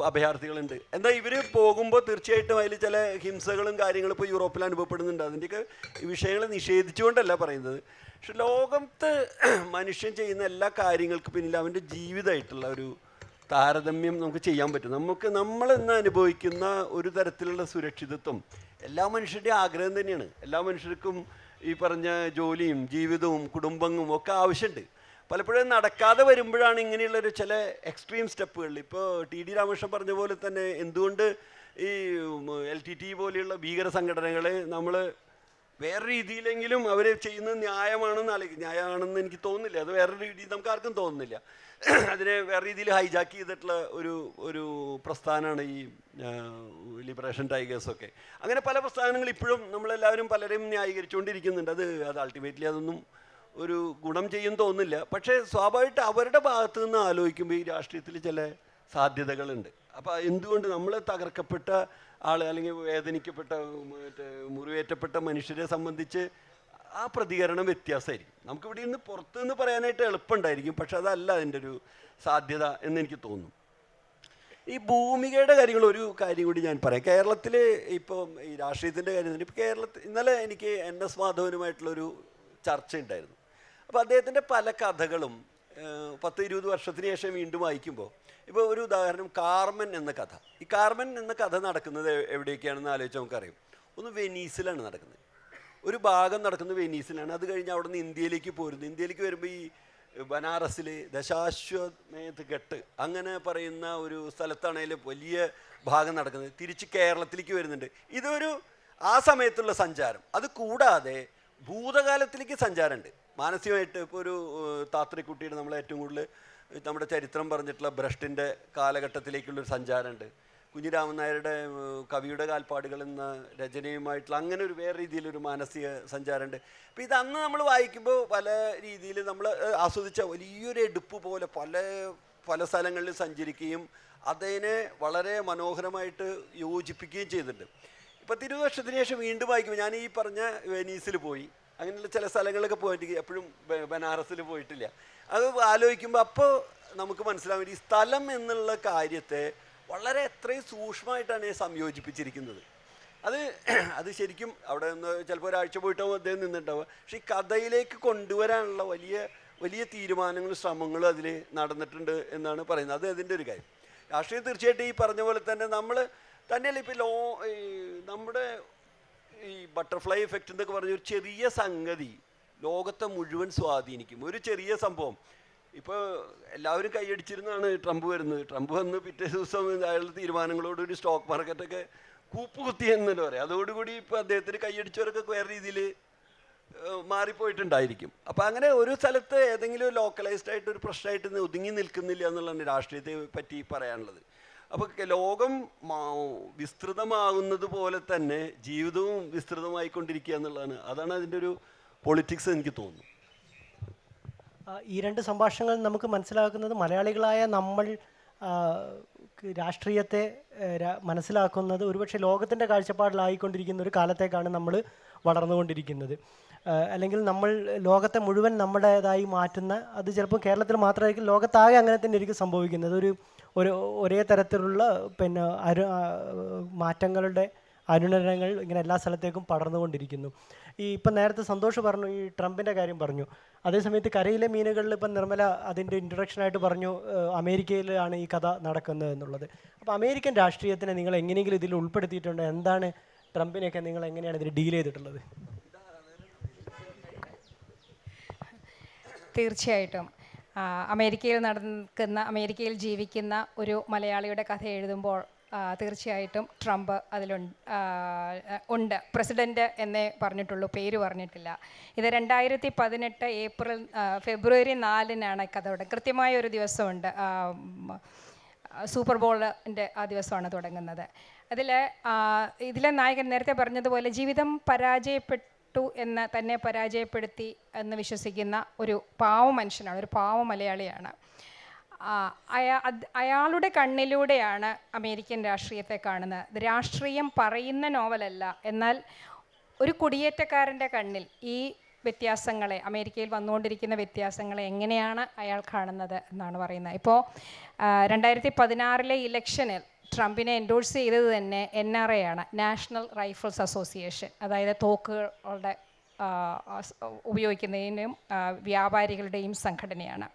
അഭയാർത്ഥികളുണ്ട്. എന്നാൽ ഇവർ പോകുമ്പോൾ തീർച്ചയായിട്ടും അതിൽ ചില ഹിംസകളും കാര്യങ്ങളും ഇപ്പോൾ യൂറോപ്പിൽ അനുഭവപ്പെടുന്നുണ്ട്. അതിൻ്റെയൊക്കെ ഈ വിഷയങ്ങൾ നിഷേധിച്ചുകൊണ്ടല്ല പറയുന്നത്. പക്ഷെ ലോകത്ത് മനുഷ്യൻ ചെയ്യുന്ന എല്ലാ കാര്യങ്ങൾക്കും പിന്നിൽ അവൻ്റെ ജീവിതമായിട്ടുള്ള ഒരു താരതമ്യം നമുക്ക് ചെയ്യാൻ പറ്റും. നമ്മളിന്ന് അനുഭവിക്കുന്ന ഒരു തരത്തിലുള്ള സുരക്ഷിതത്വം എല്ലാ മനുഷ്യരുടെയും ആഗ്രഹം തന്നെയാണ്. എല്ലാ മനുഷ്യർക്കും ഈ പറഞ്ഞ ജോലിയും ജീവിതവും കുടുംബവും ഒക്കെ ആവശ്യമുണ്ട്. പലപ്പോഴും നടക്കാതെ വരുമ്പോഴാണ് ഇങ്ങനെയുള്ളൊരു ചില എക്സ്ട്രീം സ്റ്റെപ്പുകളിൽ, ഇപ്പോൾ ടി ഡി രാമകൃഷ്ണൻ പറഞ്ഞ പോലെ തന്നെ എന്തുകൊണ്ട് ഈ LTTE പോലെയുള്ള ഭീകര സംഘടനകളെ നമ്മൾ വേറെ രീതിയിലെങ്കിലും അവർ ചെയ്യുന്നത് ന്യായമാണെന്ന് എനിക്ക് തോന്നുന്നില്ല. അത് വേറെ രീതി നമുക്ക് ആർക്കും തോന്നുന്നില്ല. അതിനെ വേറെ രീതിയിൽ ഹൈജാക്ക് ചെയ്തിട്ടുള്ള ഒരു പ്രസ്ഥാനമാണ് ഈ ലിബറേഷൻ ടൈഗേഴ്സൊക്കെ. അങ്ങനെ പല പ്രസ്ഥാനങ്ങൾ ഇപ്പോഴും നമ്മളെല്ലാവരും പലരും ന്യായീകരിച്ചുകൊണ്ടിരിക്കുന്നുണ്ട്. അത് അൾട്ടിമേറ്റ്ലി അതൊന്നും ഒരു ഗുണം ചെയ്യും തോന്നുന്നില്ല. പക്ഷേ സ്വാഭാവികമായിട്ട് അവരുടെ ഭാഗത്തു നിന്ന് ആലോചിക്കുമ്പോൾ ഈ രാഷ്ട്രീയത്തിൽ ചില സാധ്യതകളുണ്ട്. അപ്പോൾ എന്തുകൊണ്ട് നമ്മൾ തകർക്കപ്പെട്ട ആൾ അല്ലെങ്കിൽ വേദനിക്കപ്പെട്ട മുറിവേറ്റപ്പെട്ട മനുഷ്യരെ സംബന്ധിച്ച് ആ പ്രതികരണം വ്യത്യാസമായിരിക്കും. നമുക്കിവിടെ നിന്ന് പുറത്തു നിന്ന് പറയാനായിട്ട് എളുപ്പമുണ്ടായിരിക്കും, പക്ഷെ അതല്ല അതിൻ്റെ ഒരു സാധ്യത എന്ന് എനിക്ക് തോന്നുന്നു. ഈ ഭൂമികയുടെ കാര്യങ്ങൾ ഒരു കാര്യം കൂടി ഞാൻ പറയാം. കേരളത്തിൽ ഇപ്പം ഈ രാഷ്ട്രീയത്തിൻ്റെ കാര്യം ഇപ്പോൾ ഇന്നലെ എനിക്ക് NS മാധവനുമായിട്ടുള്ളൊരു ചർച്ച ഉണ്ടായിരുന്നു. അപ്പോൾ അദ്ദേഹത്തിൻ്റെ പല കഥകളും 10-20 വർഷത്തിന് ശേഷം വീണ്ടും വായിക്കുമ്പോൾ, ഇപ്പോൾ ഒരു ഉദാഹരണം കാർമൻ എന്ന കഥ. ഈ കാർമൻ എന്ന കഥ നടക്കുന്നത് എവിടേക്കാണെന്ന് ആലോചിച്ച് നമുക്കറിയാം. ഒന്ന് വെനീസിലാണ് നടക്കുന്നത്. ഒരു ഭാഗം നടക്കുന്നത് വെനീസിലാണ്. അത് കഴിഞ്ഞ് അവിടെ നിന്ന് ഇന്ത്യയിലേക്ക് പോരുന്നു. ഇന്ത്യയിലേക്ക് വരുമ്പോൾ ഈ ബനാറസിൽ ദശാശ്വമേധ് ഘട്ട് അങ്ങനെ പറയുന്ന ഒരു സ്ഥലത്താണെങ്കിലും വലിയ ഭാഗം നടക്കുന്നത്. തിരിച്ച് കേരളത്തിലേക്ക് വരുന്നുണ്ട്. ഇതൊരു ആ സമയത്തുള്ള സഞ്ചാരം. അത് കൂടാതെ ഭൂതകാലത്തിലേക്ക് സഞ്ചാരമുണ്ട് മാനസികമായിട്ട്. ഇപ്പോൾ ഒരു താത്രിക്കുട്ടിയുടെ നമ്മൾ ഏറ്റവും കൂടുതൽ നമ്മുടെ ചരിത്രം പറഞ്ഞിട്ടുള്ള ബ്രഷ്ടിൻ്റെ കാലഘട്ടത്തിലേക്കുള്ളൊരു സഞ്ചാരമുണ്ട്. കുഞ്ഞിരാമൻ നായരുടെ കവിയുടെ കാൽപ്പാടുകൾ എന്ന രചനയുമായിട്ടുള്ള അങ്ങനെ ഒരു വേറെ രീതിയിലൊരു മാനസിക സഞ്ചാരമുണ്ട്. അപ്പോൾ ഇതന്ന് നമ്മൾ വായിക്കുമ്പോൾ പല രീതിയിൽ നമ്മൾ ആസ്വദിച്ച വലിയൊരു എടുപ്പ് പോലെ പല സ്ഥലങ്ങളിൽ സഞ്ചരിക്കുകയും അതിനെ വളരെ മനോഹരമായിട്ട് യോജിപ്പിക്കുകയും ചെയ്തിട്ടുണ്ട്. ഇപ്പോൾ 20 വർഷത്തിന് ശേഷം വീണ്ടും വായിക്കുമ്പോൾ ഞാൻ ഈ പറഞ്ഞ വെനീസിൽ പോയി, അങ്ങനെയുള്ള ചില സ്ഥലങ്ങളൊക്കെ പോയിട്ട് എപ്പോഴും ബനാറസിൽ പോയിട്ടില്ല. അത് ആലോചിക്കുമ്പോൾ അപ്പോൾ നമുക്ക് മനസ്സിലാവും ഈ സ്ഥലം എന്നുള്ള കാര്യത്തെ വളരെ എത്രയും സൂക്ഷ്മമായിട്ടാണ് സംയോജിപ്പിച്ചിരിക്കുന്നത്. അത് ശരിക്കും അവിടെ നിന്ന് ചിലപ്പോൾ ഒരാഴ്ച പോയിട്ടാവും അദ്ദേഹം നിന്നിട്ടുണ്ടാവുക. പക്ഷേ ഈ കഥയിലേക്ക് കൊണ്ടുവരാനുള്ള വലിയ തീരുമാനങ്ങളും ശ്രമങ്ങളും അതിൽ നടന്നിട്ടുണ്ട് എന്നാണ് പറയുന്നത്. അത് അതിൻ്റെ ഒരു കാര്യം. രാഷ്ട്രീയം തീർച്ചയായിട്ടും ഈ പറഞ്ഞ പോലെ തന്നെ നമ്മൾ തന്നെയല്ല ഇപ്പോൾ നമ്മുടെ ഈ ബട്ടർഫ്ലൈ എഫക്റ്റ് എന്നൊക്കെ പറഞ്ഞ ഒരു ചെറിയ സംഗതി ലോകത്തെ മുഴുവൻ സ്വാധീനിക്കും. ഒരു ചെറിയ സംഭവം. ഇപ്പോൾ എല്ലാവരും കൈയടിച്ചിരുന്നാണ് ട്രംപ് വരുന്നത്. ട്രംപ് വന്ന് പിറ്റേ ദിവസം അയാളുടെ തീരുമാനങ്ങളോടുകൂടി സ്റ്റോക്ക് മാർക്കറ്റൊക്കെ കൂപ്പുകുത്തി എന്നല്ലേ പറയാം. അതോടുകൂടി ഇപ്പോൾ അദ്ദേഹത്തിന് കൈയടിച്ചവരൊക്കെ വേറെ രീതിയിൽ മാറിപ്പോയിട്ടുണ്ടായിരിക്കും. അപ്പോൾ അങ്ങനെ ഒരു സ്ഥലത്ത് ഏതെങ്കിലും ലോക്കലൈസ്ഡ് ആയിട്ട് ഒരു പ്രശ്നമായിട്ട് ഒതുങ്ങി നിൽക്കുന്നില്ല എന്നുള്ളതാണ് രാഷ്ട്രീയത്തെ പറ്റി പറയാനുള്ളത്. അപ്പോൾ ലോകം വിസ്തൃതമാകുന്നത് പോലെ തന്നെ ജീവിതവും വിസ്തൃതമായിക്കൊണ്ടിരിക്കുക എന്നുള്ളതാണ്. അതാണ് അതിൻ്റെ ഒരു പൊളിറ്റിക്സ് എനിക്ക് തോന്നുന്നു. ഈ രണ്ട് സംഭാഷണങ്ങൾ നമുക്ക് മനസ്സിലാക്കുന്നത് മലയാളികളായ നമ്മൾ രാഷ്ട്രീയത്തെ മനസ്സിലാക്കുന്നത് ഒരുപക്ഷെ ലോകത്തിൻ്റെ കാഴ്ചപ്പാടിലായിക്കൊണ്ടിരിക്കുന്ന ഒരു കാലത്തേക്കാണ് നമ്മൾ വളർന്നുകൊണ്ടിരിക്കുന്നത്. അല്ലെങ്കിൽ നമ്മൾ ലോകത്തെ മുഴുവൻ നമ്മുടേതായി മാറ്റുന്ന, അത് ചിലപ്പോൾ കേരളത്തിൽ മാത്രമായിരിക്കും, ലോകത്താകെ അങ്ങനെ തന്നെ ആയിരിക്കും സംഭവിക്കുന്നത്. ഒരേ തരത്തിലുള്ള മാറ്റങ്ങളുടെ അനുരണനങ്ങൾ ഇങ്ങനെ എല്ലാ സ്ഥലത്തേക്കും പടർന്നുകൊണ്ടിരിക്കുന്നു. ഇപ്പം നേരത്തെ സന്തോഷ് പറഞ്ഞു, ഈ ട്രംപിൻ്റെ കാര്യം പറഞ്ഞു. അതേസമയത്ത് കരയിലെ മീനുകളിൽ ഇപ്പം നിർമ്മല അതിൻ്റെ ഇൻട്രൊഡക്ഷനായിട്ട് പറഞ്ഞു അമേരിക്കയിലാണ് ഈ കഥ നടക്കുന്നത് എന്നുള്ളത്. അപ്പോൾ അമേരിക്കൻ രാഷ്ട്രീയത്തിനെ നിങ്ങൾ എങ്ങനെയെങ്കിലും ഇതിൽ ഉൾപ്പെടുത്തിയിട്ടുണ്ട്? എന്താണ് ട്രംപിനെയൊക്കെ നിങ്ങൾ എങ്ങനെയാണ് ഇതിൽ ഡീൽ ചെയ്തിട്ടുള്ളത്? തീർച്ചയായിട്ടും അമേരിക്കയിൽ ജീവിക്കുന്ന ഒരു മലയാളിയുടെ കഥ എഴുതുമ്പോൾ തീർച്ചയായിട്ടും ട്രംപ് ഉണ്ട്. പ്രസിഡൻറ്റ് എന്നേ പറഞ്ഞിട്ടുള്ളൂ, പേര് പറഞ്ഞിട്ടില്ല. ഇത് 2018 ഫെബ്രുവരി 4-നാണ് കഥ തുടങ്ങുന്നത്. കൃത്യമായ ഒരു ദിവസമുണ്ട്, സൂപ്പർ ബോളിൻ്റെ ആ ദിവസമാണ് തുടങ്ങുന്നത്. ഇതിലെ നായകൻ നേരത്തെ പറഞ്ഞതുപോലെ ജീവിതം എന്ന് തന്നെ പരാജയപ്പെടുത്തി എന്ന് വിശ്വസിക്കുന്ന ഒരു പാവ മനുഷ്യനാണ്, ഒരു പാവ മലയാളിയാണ്. അയാളുടെ കണ്ണിലൂടെയാണ് അമേരിക്കൻ രാഷ്ട്രീയത്തെ കാണുന്നത്. ഇത് രാഷ്ട്രീയം പറയുന്ന നോവലല്ല, എന്നാൽ ഒരു കുടിയേറ്റക്കാരൻ്റെ കണ്ണിൽ, ഈ വ്യത്യാസങ്ങളെ, അമേരിക്കയിൽ വന്നുകൊണ്ടിരിക്കുന്ന വ്യത്യാസങ്ങളെ എങ്ങനെയാണ് അയാൾ കാണുന്നത് എന്നാണ് പറയുന്നത്. ഇപ്പോൾ 2016 ഇലക്ഷനിൽ ട്രംപിനെ എൻഡോഴ്സ് ചെയ്തത് തന്നെ NRA ആണ്, നാഷണൽ റൈഫിൾസ് അസോസിയേഷൻ. അതായത് തോക്കുകളുടെ ഉപയോഗിക്കുന്നതിനും വ്യാപാരികളുടെയും സംഘടനയാണ്.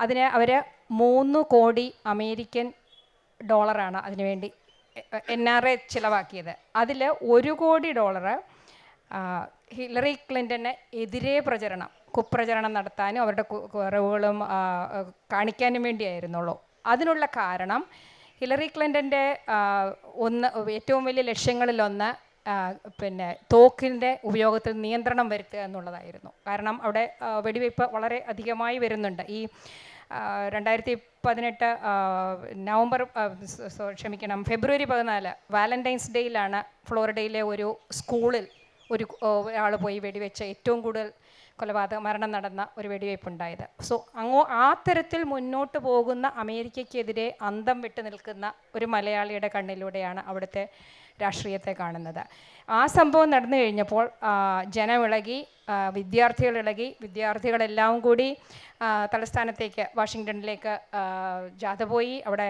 അതിന് അവർ 3 കോടി അമേരിക്കൻ ഡോളറാണ് അതിനുവേണ്ടി NRA ചിലവാക്കിയത്. അതിൽ $1 കോടി ഹില്ലറി ക്ലിൻ്റന് എതിരെ കുപ്രചരണം നടത്താനും അവരുടെ കുറവുകളും കാണിക്കാനും വേണ്ടിയായിരുന്നുള്ളൂ. അതിനുള്ള കാരണം ഹില്ലറി ക്ലിൻ്റൻ്റെ ഏറ്റവും വലിയ ലക്ഷ്യങ്ങളിലൊന്ന് പിന്നെ തോക്കിൻ്റെ ഉപയോഗത്തിൽ നിയന്ത്രണം വരുത്തുക എന്നുള്ളതായിരുന്നു. കാരണം അവിടെ വെടിവയ്പ്പ് വളരെ അധികമായി വരുന്നുണ്ട്. ഈ 2018 ഫെബ്രുവരി 14 വാലന്റൈൻസ് ഡേയിലാണ് ഫ്ലോറിഡയിലെ ഒരു സ്കൂളിൽ ഒരാൾ പോയി വെടിവെച്ച ഏറ്റവും കൂടുതൽ മരണം നടന്ന ഒരു വെടിവയ്പ്പുണ്ടായത്. സോ ആ തരത്തിൽ മുന്നോട്ട് പോകുന്ന അമേരിക്കയ്ക്കെതിരെ അന്തം വിട്ട് നിൽക്കുന്ന ഒരു മലയാളിയുടെ കണ്ണിലൂടെയാണ് അവിടുത്തെ രാഷ്ട്രീയത്തെ കാണുന്നത്. ആ സംഭവം നടന്നു കഴിഞ്ഞപ്പോൾ ജനമിളകി, വിദ്യാർത്ഥികളെല്ലാം കൂടി തലസ്ഥാനത്തേക്ക് വാഷിങ്ടണിലേക്ക് ജാഥ പോയി. അവിടെ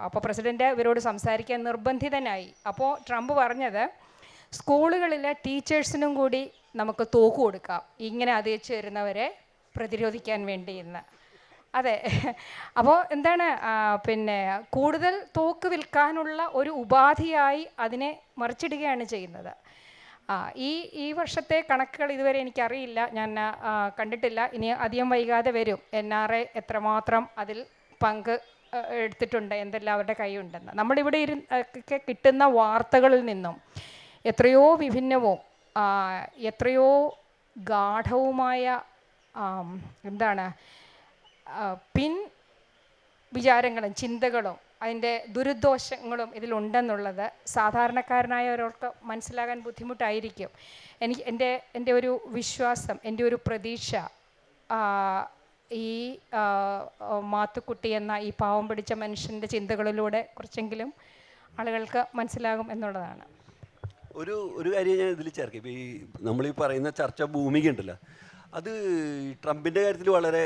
അപ്പോൾ പ്രസിഡന്റ് ഇവരോട് സംസാരിക്കാൻ നിർബന്ധിതനായി. അപ്പോൾ ട്രംപ് പറഞ്ഞത് സ്കൂളുകളിലെ ടീച്ചേഴ്സിനും കൂടി നമുക്ക് തോക്ക് കൊടുക്കാം, ഇങ്ങനെ അതിച്ചു വരുന്നവരെ പ്രതിരോധിക്കാൻ വേണ്ടി എന്ന്. അതെ, അപ്പോൾ എന്താണ് പിന്നെ കൂടുതൽ തോക്ക് വിൽക്കാനുള്ള ഒരു ഉപാധിയായി അതിനെ മറിച്ചിടുകയാണ് ചെയ്യുന്നത്. ഈ വർഷത്തെ കണക്കുകൾ ഇതുവരെ എനിക്കറിയില്ല, ഞാൻ കണ്ടിട്ടില്ല. ഇനി അധികം വൈകാതെ വരും NRA എത്രമാത്രം അതിൽ പങ്ക് എടുത്തിട്ടുണ്ട്, എന്തെല്ലാം അവരുടെ കൈയുണ്ടെന്ന്. നമ്മളിവിടെ ഒക്കെ കിട്ടുന്ന വാർത്തകളിൽ നിന്നും എത്രയോ വിഭിന്നവും എത്രയോ ഗാഠവുമായ വിചാരങ്ങളും ചിന്തകളും അതിൻ്റെ ദുരുദ്ദോഷങ്ങളും ഇതിലുണ്ടെന്നുള്ളത് സാധാരണക്കാരനായവർക്ക് മനസ്സിലാകാൻ ബുദ്ധിമുട്ടായിരിക്കും. എൻ്റെ ഒരു വിശ്വാസം, എൻ്റെ ഒരു പ്രതീക്ഷ ഈ മാത്തുക്കുട്ടി എന്ന ഈ പാവം പിടിച്ച മനുഷ്യൻ്റെ ചിന്തകളിലൂടെ കുറച്ചെങ്കിലും ആളുകൾക്ക് മനസ്സിലാകും എന്നുള്ളതാണ്. ഒരു കാര്യം ഞാൻ ഇതിൽ ചേർക്കാം. ഇപ്പോൾ നമ്മളീ പറയുന്ന ചർച്ച ഭൂമിക ഉണ്ടല്ലോ, അത് ട്രംപിൻ്റെ കാര്യത്തിൽ വളരെ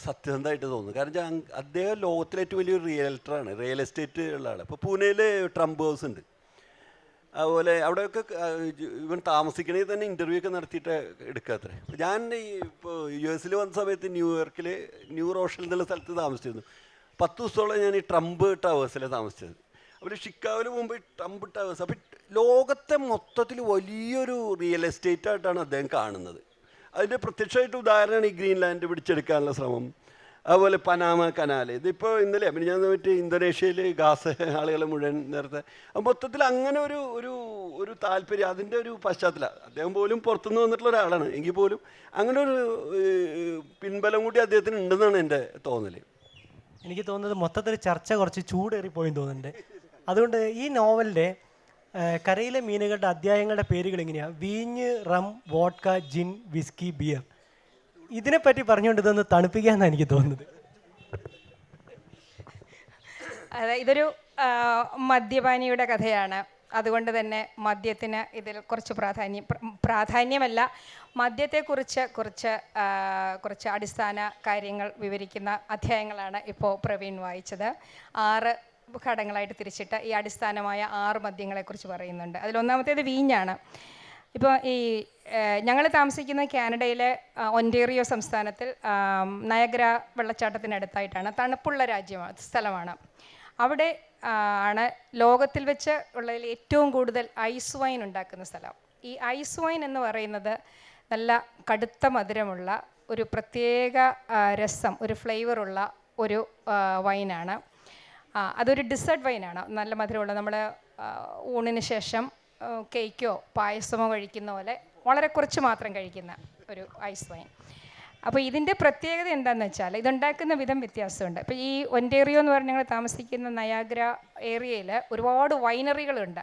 സത്യസന്ധമായിട്ട് തോന്നുന്നു. കാരണം അദ്ദേഹം ലോകത്തിലെ ഏറ്റവും വലിയൊരു റിയൽറ്ററാണ്, റിയൽ എസ്റ്റേറ്റ് ഉള്ള ആൾ. ഇപ്പോൾ പൂനെയിൽ ട്രംപ് ഹൗസ് ഉണ്ട്. അതുപോലെ അവിടെയൊക്കെ ഇവൻ താമസിക്കണമെങ്കിൽ തന്നെ ഇൻ്റർവ്യൂ ഒക്കെ നടത്തിയിട്ട് എടുക്കാത്രേ. ഞാൻ ഇപ്പോൾ US വന്ന സമയത്ത് ന്യൂയോർക്കിൽ ന്യൂ റോഷൽ എന്നുള്ള സ്ഥലത്ത് താമസിച്ചിരുന്നു. 10 ദിവസത്തോളം ഞാൻ ഈ ട്രംപ് ടവേഴ്സിലാണ് താമസിച്ചത്. അപ്പോൾ ഷിക്കാഗോയിൽ മുമ്പ് ട്രംപ് ടവേഴ്സ്. അപ്പോൾ ലോകത്തെ മൊത്തത്തിൽ വലിയൊരു റിയൽ എസ്റ്റേറ്റ് ആയിട്ടാണ് അദ്ദേഹം കാണുന്നത്. അതിൻ്റെ പ്രത്യക്ഷമായിട്ട് ഉദാഹരണമാണ് ഈ ഗ്രീൻലാൻഡ് പിടിച്ചെടുക്കാനുള്ള ശ്രമം. അതുപോലെ പനാമ കനാൽ, ഇതിപ്പോൾ ഇന്നലെ പിന്നെ ഞാൻ പറ്റി ഇന്തോനേഷ്യയിൽ ഗാസ് ആളുകളെ മുഴുവൻ നേരത്തെ. മൊത്തത്തിൽ അങ്ങനെ ഒരു താല്പര്യം, അതിൻ്റെ ഒരു പശ്ചാത്തലം. അദ്ദേഹം പോലും പുറത്തുനിന്ന് വന്നിട്ടുള്ള ഒരാളാണ്, എങ്കിൽ പോലും അങ്ങനെ ഒരു പിൻബലം കൂടി അദ്ദേഹത്തിന് ഉണ്ടെന്നാണ് എൻ്റെ തോന്നൽ. എനിക്ക് തോന്നുന്നത് മൊത്തത്തിൽ ചർച്ച കുറച്ച് ചൂടേറിപ്പോയി തോന്നുന്നുണ്ട്. അതുകൊണ്ട് ഈ നോവലിൻ്റെ കരയിലെ മീനുകളുടെ അധ്യായങ്ങളുടെ പേരുകൾ എങ്ങനെയാണ്? വീഞ്ഞ്, റം, വോഡ്ക, ജിൻ, വിസ്കി, ബിയർ. ഇതിനെപ്പറ്റി പറഞ്ഞുകൊണ്ട് ഇതൊന്ന് തണുപ്പിക്കാന്നാണ് എനിക്ക് തോന്നുന്നത്. അതെ, ഇതൊരു മദ്യപാനിയുടെ കഥയാണ്. അതുകൊണ്ട് തന്നെ മദ്യത്തിന് ഇതിൽ കുറച്ച് പ്രാധാന്യമല്ല, മദ്യത്തെക്കുറിച്ച് കുറച്ച് അടിസ്ഥാന കാര്യങ്ങൾ വിവരിക്കുന്ന അധ്യായങ്ങളാണ് ഇപ്പോൾ പ്രവീൺ വായിച്ചത്. 6 ഘടകങ്ങളായിട്ട് തിരിച്ചിട്ട് ഈ അടിസ്ഥാനമായ 6 മദ്യങ്ങളെക്കുറിച്ച് പറയുന്നുണ്ട്. അതിലൊന്നാമത്തേത് വീഞ്ഞാണ്. ഇപ്പോൾ ഞങ്ങൾ താമസിക്കുന്ന കാനഡയിലെ ഒൻറ്റേറിയോ സംസ്ഥാനത്തിൽ നയഗ്ര വെള്ളച്ചാട്ടത്തിനടുത്തായിട്ടാണ്. തണുപ്പുള്ള സ്ഥലമാണ്. അവിടെ ആണ് ലോകത്തിൽ വെച്ച് ഉള്ളതിൽ ഏറ്റവും കൂടുതൽ ഐസ് വൈൻ ഉണ്ടാക്കുന്ന സ്ഥലം. ഈ ഐസ് വൈൻ എന്ന് പറയുന്നത് നല്ല കടുത്ത മധുരമുള്ള ഒരു പ്രത്യേക രസം, ഒരു ഫ്ലേവറുള്ള ഒരു വൈനാണ്. അതൊരു ഡിസേർട്ട് വൈനാണ്, നല്ല മധുരമുള്ള. നമ്മൾ ഊണിന് ശേഷം കേക്കോ പായസമോ കഴിക്കുന്ന പോലെ വളരെ കുറച്ച് മാത്രം കഴിക്കുന്ന ഒരു ഐസ് വൈൻ. അപ്പോൾ ഇതിൻ്റെ പ്രത്യേകത എന്താണെന്ന് വെച്ചാൽ ഇതുണ്ടാക്കുന്ന വിധം വ്യത്യാസമുണ്ട്. ഇപ്പോൾ ഈ ഒൻറ്റേറിയോ എന്ന് പറഞ്ഞ് ഞങ്ങൾ താമസിക്കുന്ന നയാഗ്ര ഏരിയയിൽ ഒരുപാട് വൈനറികളുണ്ട്.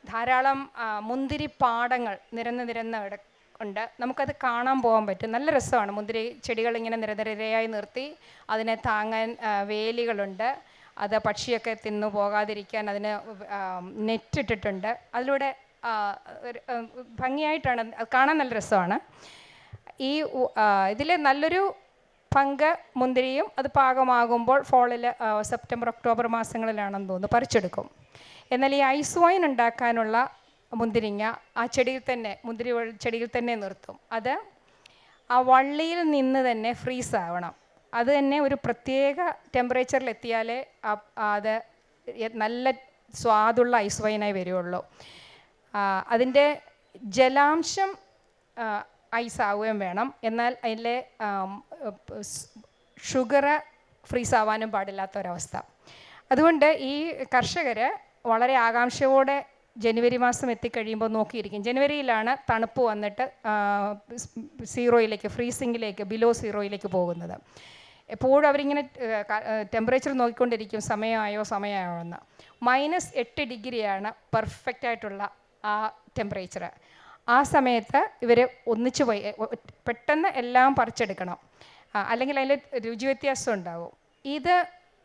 ധാരാളം മുന്തിരിപ്പാടങ്ങൾ നിരന്ന് ഉണ്ട്. നമുക്കത് കാണാൻ പോകാൻ പറ്റും. നല്ല രസമാണ്. മുന്തിരി ചെടികൾ ഇങ്ങനെ നിരനിരയായി നിർത്തി അതിനെ താങ്ങാൻ വേലികളുണ്ട്. അത് പക്ഷിയൊക്കെ തിന്നു പോകാതിരിക്കാൻ അതിന് നെറ്റിട്ടിട്ടുണ്ട്. അതിലൂടെ ഭംഗിയായിട്ടാണ്, കാണാൻ നല്ല രസമാണ്. ഈ ഇതിൽ നല്ലൊരു പങ്ക് മുന്തിരിയും അത് പാകമാകുമ്പോൾ ഫോളിൽ സെപ്റ്റംബർ ഒക്ടോബർ മാസങ്ങളിലാണെന്ന് തോന്നുന്നു പറിച്ചെടുക്കും. എന്നാൽ ഈ ഐസ് വൈൻ ഉണ്ടാക്കാനുള്ള മുന്തിരിങ്ങ ആ ചെടിയിൽ തന്നെ, മുന്തിരി ചെടിയിൽ തന്നെ നിർത്തും. അത് ആ വള്ളിയിൽ നിന്ന് തന്നെ ഫ്രീസ് ആവണം. അത് തന്നെ ഒരു പ്രത്യേക ടെമ്പറേച്ചറിൽ എത്തിയാലേ അത് നല്ല സ്വാദുള്ള ഐസ് വൈനായി വരുള്ളൂ. അതിൻ്റെ ജലാംശം ഐസ് ആവുകയും വേണം, എന്നാൽ അതിലെ ഷുഗർ ഫ്രീസ് ആവാനും പാടില്ലാത്തൊരവസ്ഥ. അതുകൊണ്ട് ഈ കർഷകർ വളരെ ആകാംക്ഷയോടെ ജനുവരി മാസം എത്തിക്കഴിയുമ്പോൾ നോക്കിയിരിക്കും. ജനുവരിയിലാണ് തണുപ്പ് വന്നിട്ട് സീറോയിലേക്ക്, ഫ്രീസിങ്ങിലേക്ക്, ബിലോ സീറോയിലേക്ക് പോകുന്നത്. എപ്പോഴും അവരിങ്ങനെ ടെമ്പറേച്ചർ നോക്കിക്കൊണ്ടിരിക്കും, സമയമായോ എന്ന്. -8 ഡിഗ്രിയാണ് പെർഫെക്റ്റായിട്ടുള്ള ആ ടെമ്പറേച്ചർ. ആ സമയത്ത് ഇവർ ഒന്നിച്ചു പോയി പെട്ടെന്ന് എല്ലാം പറിച്ചെടുക്കണം, അല്ലെങ്കിൽ അതിൽ രുചി വ്യത്യാസം ഉണ്ടാവും. ഇത്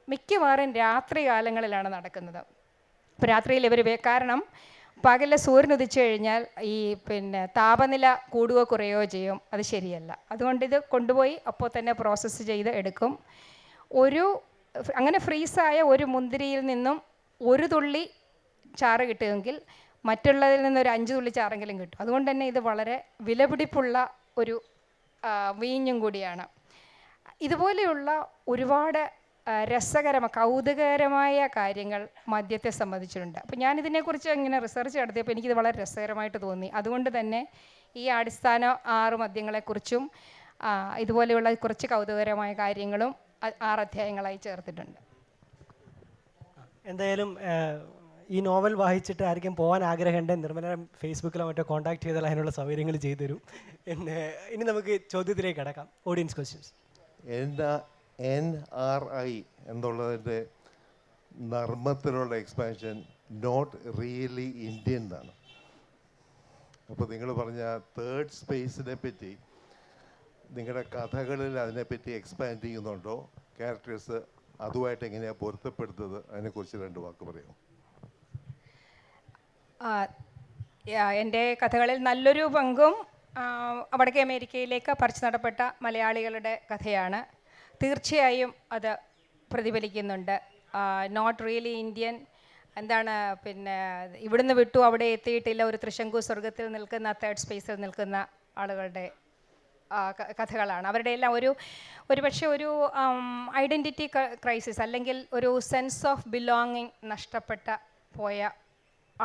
മിക്കവാറും രാത്രി കാലങ്ങളിലാണ് നടക്കുന്നത്. ഇപ്പോൾ രാത്രിയിൽ ഇവർ, കാരണം പകല് സൂര്യൻ ഉദിച്ചു കഴിഞ്ഞാൽ ഈ താപനില കൂടുകയോ കുറയുകയോ ചെയ്യും, അത് ശരിയല്ല. അതുകൊണ്ട് ഇത് കൊണ്ടുപോയി അപ്പോൾ തന്നെ പ്രോസസ്സ് ചെയ്ത് എടുക്കും. അങ്ങനെ ഫ്രീസായ ഒരു മുന്തിരിയിൽ നിന്നും ഒരു തുള്ളി ചാറ് കിട്ടുമെങ്കിൽ മറ്റുള്ളതിൽ നിന്നൊരു 5 തുള്ളി ചാറെങ്കിലും കിട്ടും. അതുകൊണ്ട് തന്നെ ഇത് വളരെ വിലപിടിപ്പുള്ള ഒരു വീഞ്ഞും കൂടിയാണ്. ഇതുപോലെയുള്ള ഒരുപാട് കൗതുകകരമായ കാര്യങ്ങൾ മദ്യത്തെ സംബന്ധിച്ചിട്ടുണ്ട്. അപ്പോൾ ഞാനിതിനെക്കുറിച്ച് ഇങ്ങനെ റിസർച്ച് നടത്തിയപ്പോൾ എനിക്കിത് വളരെ രസകരമായിട്ട് തോന്നി. അതുകൊണ്ട് തന്നെ ഈ അടിസ്ഥാന 6 മദ്യങ്ങളെക്കുറിച്ചും ഇതുപോലെയുള്ള കുറച്ച് കൗതുകകരമായ കാര്യങ്ങളും 6 അധ്യായങ്ങളായി ചേർത്തിട്ടുണ്ട്. എന്തായാലും ഈ നോവൽ വായിച്ചിട്ട് ആർക്കും പോകാൻ ആഗ്രഹമുണ്ട്, നിർമ്മല ഫേസ്ബുക്കിലോ മറ്റോ കോൺടാക്ട് ചെയ്താൽ അതിനുള്ള സൗകര്യങ്ങൾ ചെയ്തു തരും. ഇനി നമുക്ക് ചോദ്യത്തിലേക്ക് കടക്കാം. Audience questions. NRI എന്നുള്ളതിൻ്റെ നർമ്മത്തിലുള്ള എക്സ്പാൻഷൻ നോട്ട് റിയലി ഇന്ത്യൻ എന്നാണ്. അപ്പോൾ നിങ്ങൾ പറഞ്ഞ തേർഡ് സ്പേസിനെ പറ്റി നിങ്ങളുടെ കഥകളിൽ അതിനെപ്പറ്റി എക്സ്പാൻഡ് ചെയ്യുന്നുണ്ടോ? ക്യാരക്ടേഴ്സ് അതുമായിട്ട് എങ്ങനെയാണ് പൊരുത്തപ്പെടുന്നത്? അതിനെക്കുറിച്ച് 2 വാക്ക് പറയാമോ? എൻ്റെ കഥകളിൽ നല്ലൊരു പങ്കും വടക്കേ അമേരിക്കയിലേക്ക് പറിച്ചു നടപ്പെട്ട മലയാളികളുടെ കഥയാണ്. തീർച്ചയായും അത് പ്രതിഫലിക്കുന്നുണ്ട്. നോട്ട് റിയലി ഇന്ത്യൻ, ഇവിടുന്ന് വിട്ടു അവിടെ എത്തിയിട്ടില്ല, ഒരു ത്രിശങ്കു സ്വർഗത്തിൽ നിൽക്കുന്ന, തേർഡ് സ്പേസിൽ നിൽക്കുന്ന ആളുകളുടെ കഥകളാണ്. അവരുടെ എല്ലാം ഒരുപക്ഷെ ഒരു ഐഡൻറ്റിറ്റി ക്രൈസിസ് അല്ലെങ്കിൽ ഒരു സെൻസ് ഓഫ് ബിലോങ്ങിങ് നഷ്ടപ്പെട്ട പോയ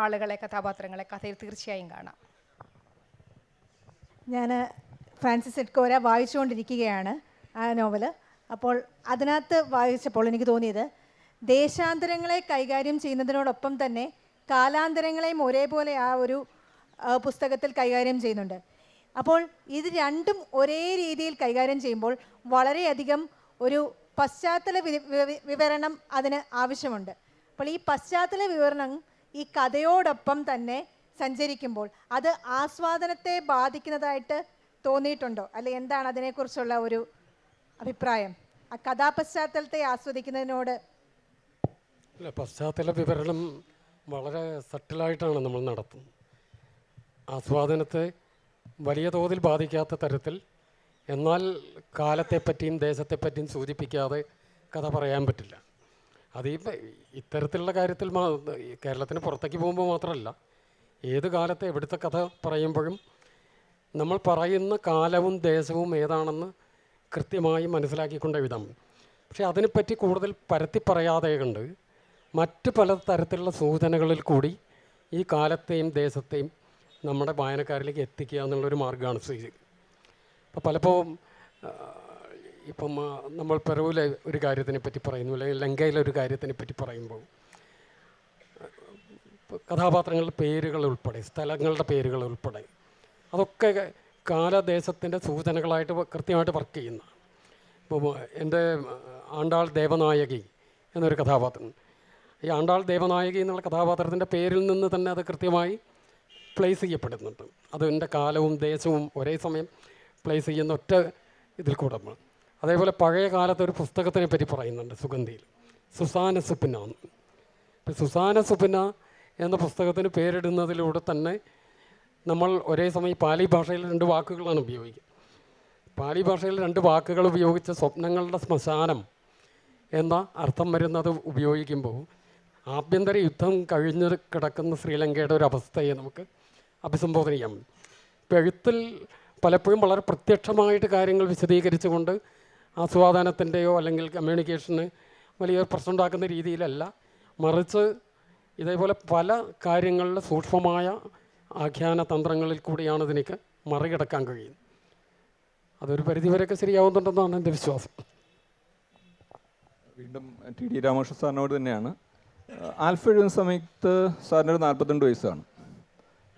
ആളുകളെ, കഥാപാത്രങ്ങളെ കഥയിൽ തീർച്ചയായും കാണാം. ഞാൻ ഫ്രാൻസിസ് എഡ്കോര വായിച്ചുകൊണ്ടിരിക്കുകയാണ് ആ നോവല്. അപ്പോൾ അതിനകത്ത് വായിച്ചപ്പോൾ എനിക്ക് തോന്നിയത് ദേശാന്തരങ്ങളെ കൈകാര്യം ചെയ്യുന്നതിനോടൊപ്പം തന്നെ കാലാന്തരങ്ങളെയും ഒരേപോലെ ആ ഒരു പുസ്തകത്തിൽ കൈകാര്യം ചെയ്യുന്നുണ്ട്. അപ്പോൾ ഇത് രണ്ടും ഒരേ രീതിയിൽ കൈകാര്യം ചെയ്യുമ്പോൾ വളരെയധികം ഒരു പശ്ചാത്തല വിവരണം അതിന് ആവശ്യമുണ്ട്. അപ്പോൾ ഈ പശ്ചാത്തല വിവരണം ഈ കഥയോടൊപ്പം തന്നെ സഞ്ചരിക്കുമ്പോൾ അത് ആസ്വാദനത്തെ ബാധിക്കുന്നതായിട്ട് തോന്നിയിട്ടുണ്ടോ? അല്ലെ എന്താണ് അതിനെക്കുറിച്ചുള്ള ഒരു അഭിപ്രായം? ആ കഥാപശ്ചാത്തലത്തെ ആസ്വദിക്കുന്നതിനോട്. അല്ല, പശ്ചാത്തല വിവരണം വളരെ സട്ടിലായിട്ടാണ് നമ്മൾ നടത്തുന്നത്. ആസ്വാദനത്തെ വലിയ തോതിൽ ബാധിക്കാത്ത തരത്തിൽ, എന്നാൽ കാലത്തെപ്പറ്റിയും ദേശത്തെപ്പറ്റിയും സൂചിപ്പിക്കാതെ കഥ പറയാൻ പറ്റില്ല. അത് ഇത്തരത്തിലുള്ള കാര്യത്തിൽ കേരളത്തിന് പുറത്തേക്ക് പോകുമ്പോൾ മാത്രമല്ല, ഏത് കാലത്തെ എവിടുത്തെ കഥ പറയുമ്പോഴും നമ്മൾ പറയുന്ന കാലവും ദേശവും ഏതാണെന്ന് കൃത്യമായി മനസ്സിലാക്കിക്കൊണ്ട വിധം. പക്ഷേ അതിനെപ്പറ്റി കൂടുതൽ പരത്തി പറയാതെ കണ്ട് മറ്റ് പല തരത്തിലുള്ള സൂചനകളിൽ കൂടി ഈ കാലത്തെയും ദേശത്തെയും നമ്മുടെ വായനക്കാരിലേക്ക് എത്തിക്കുക എന്നുള്ളൊരു മാർഗ്ഗമാണ് സ്വീകരിക്കുന്നത്. അപ്പോൾ പലപ്പോഴും ഇപ്പം നമ്മൾ പെറുവിലെ ഒരു കാര്യത്തിനെ പറ്റി പറയുന്നു, അല്ലെങ്കിൽ ലങ്കയിലെ ഒരു കാര്യത്തിനെ പറ്റി പറയുമ്പോൾ കഥാപാത്രങ്ങളുടെ പേരുകൾ ഉൾപ്പെടെ, സ്ഥലങ്ങളുടെ പേരുകൾ ഉൾപ്പെടെ, അതൊക്കെ കാലദേശത്തിൻ്റെ സൂചനകളായിട്ട് കൃത്യമായിട്ട് വർക്ക് ചെയ്യുന്ന. ഇപ്പോൾ എൻ്റെ ആണ്ടാൾ ദേവനായകി എന്നൊരു കഥാപാത്രം, ഈ ആണ്ടാൾ ദേവനായകി എന്നുള്ള കഥാപാത്രത്തിൻ്റെ പേരിൽ നിന്ന് തന്നെ അത് കൃത്യമായി പ്ലേസ് ചെയ്യപ്പെടുന്നുണ്ട്. അതിൻ്റെ കാലവും ദേശവും ഒരേ സമയം പ്ലേസ് ചെയ്യുന്ന ഒറ്റ ഇതിൽ കൂടെ. അതേപോലെ പഴയ കാലത്ത് ഒരു പുസ്തകത്തിനെ പറ്റി പറയുന്നുണ്ട് സുഗന്ധിയിൽ, സുസാന സുപ്പിന. ഇപ്പം സുസാന സുപ്പിന എന്ന പുസ്തകത്തിന് പേരിടുന്നതിലൂടെ തന്നെ നമ്മൾ ഒരേ സമയം പാലി ഭാഷയിൽ 2 വാക്കുകളാണ് ഉപയോഗിക്കുക. പാലി ഭാഷയിൽ 2 വാക്കുകൾ ഉപയോഗിച്ച് സ്വപ്നങ്ങളുടെ ശ്മശാനം എന്ന അർത്ഥം വരുന്നത് ഉപയോഗിക്കുമ്പോൾ ആഭ്യന്തര യുദ്ധം കഴിഞ്ഞ് കിടക്കുന്ന ശ്രീലങ്കയുടെ ഒരു അവസ്ഥയെ നമുക്ക് അഭിസംബോധന ചെയ്യാം. ഇപ്പോൾ എഴുത്തിൽ പലപ്പോഴും വളരെ പ്രത്യക്ഷമായിട്ട് കാര്യങ്ങൾ വിശദീകരിച്ചുകൊണ്ട് ആസ്വാദനത്തിൻ്റെയോ അല്ലെങ്കിൽ കമ്മ്യൂണിക്കേഷന് വലിയ പ്രശ്നം ഉണ്ടാക്കുന്ന രീതിയിലല്ല, മറിച്ച് ഇതേപോലെ പല കാര്യങ്ങളിലെ സൂക്ഷ്മമായ ആഖ്യാന തന്ത്രങ്ങളിൽ കൂടിയാണ് ഇതിനൊക്കെ മറികടക്കാൻ കഴിയുന്നത്. അതൊരു പരിധിവരെയൊക്കെ ശരിയാവുന്നുണ്ടെന്നാണ് എൻ്റെ വിശ്വാസം. വീണ്ടും ടി ഡി രാമകൃഷ്ണൻ സാറിനോട് തന്നെയാണ്. ആൽഫ എഴുതുന്ന സമയത്ത് സാറിന് ഒരു 42 വയസ്സാണ്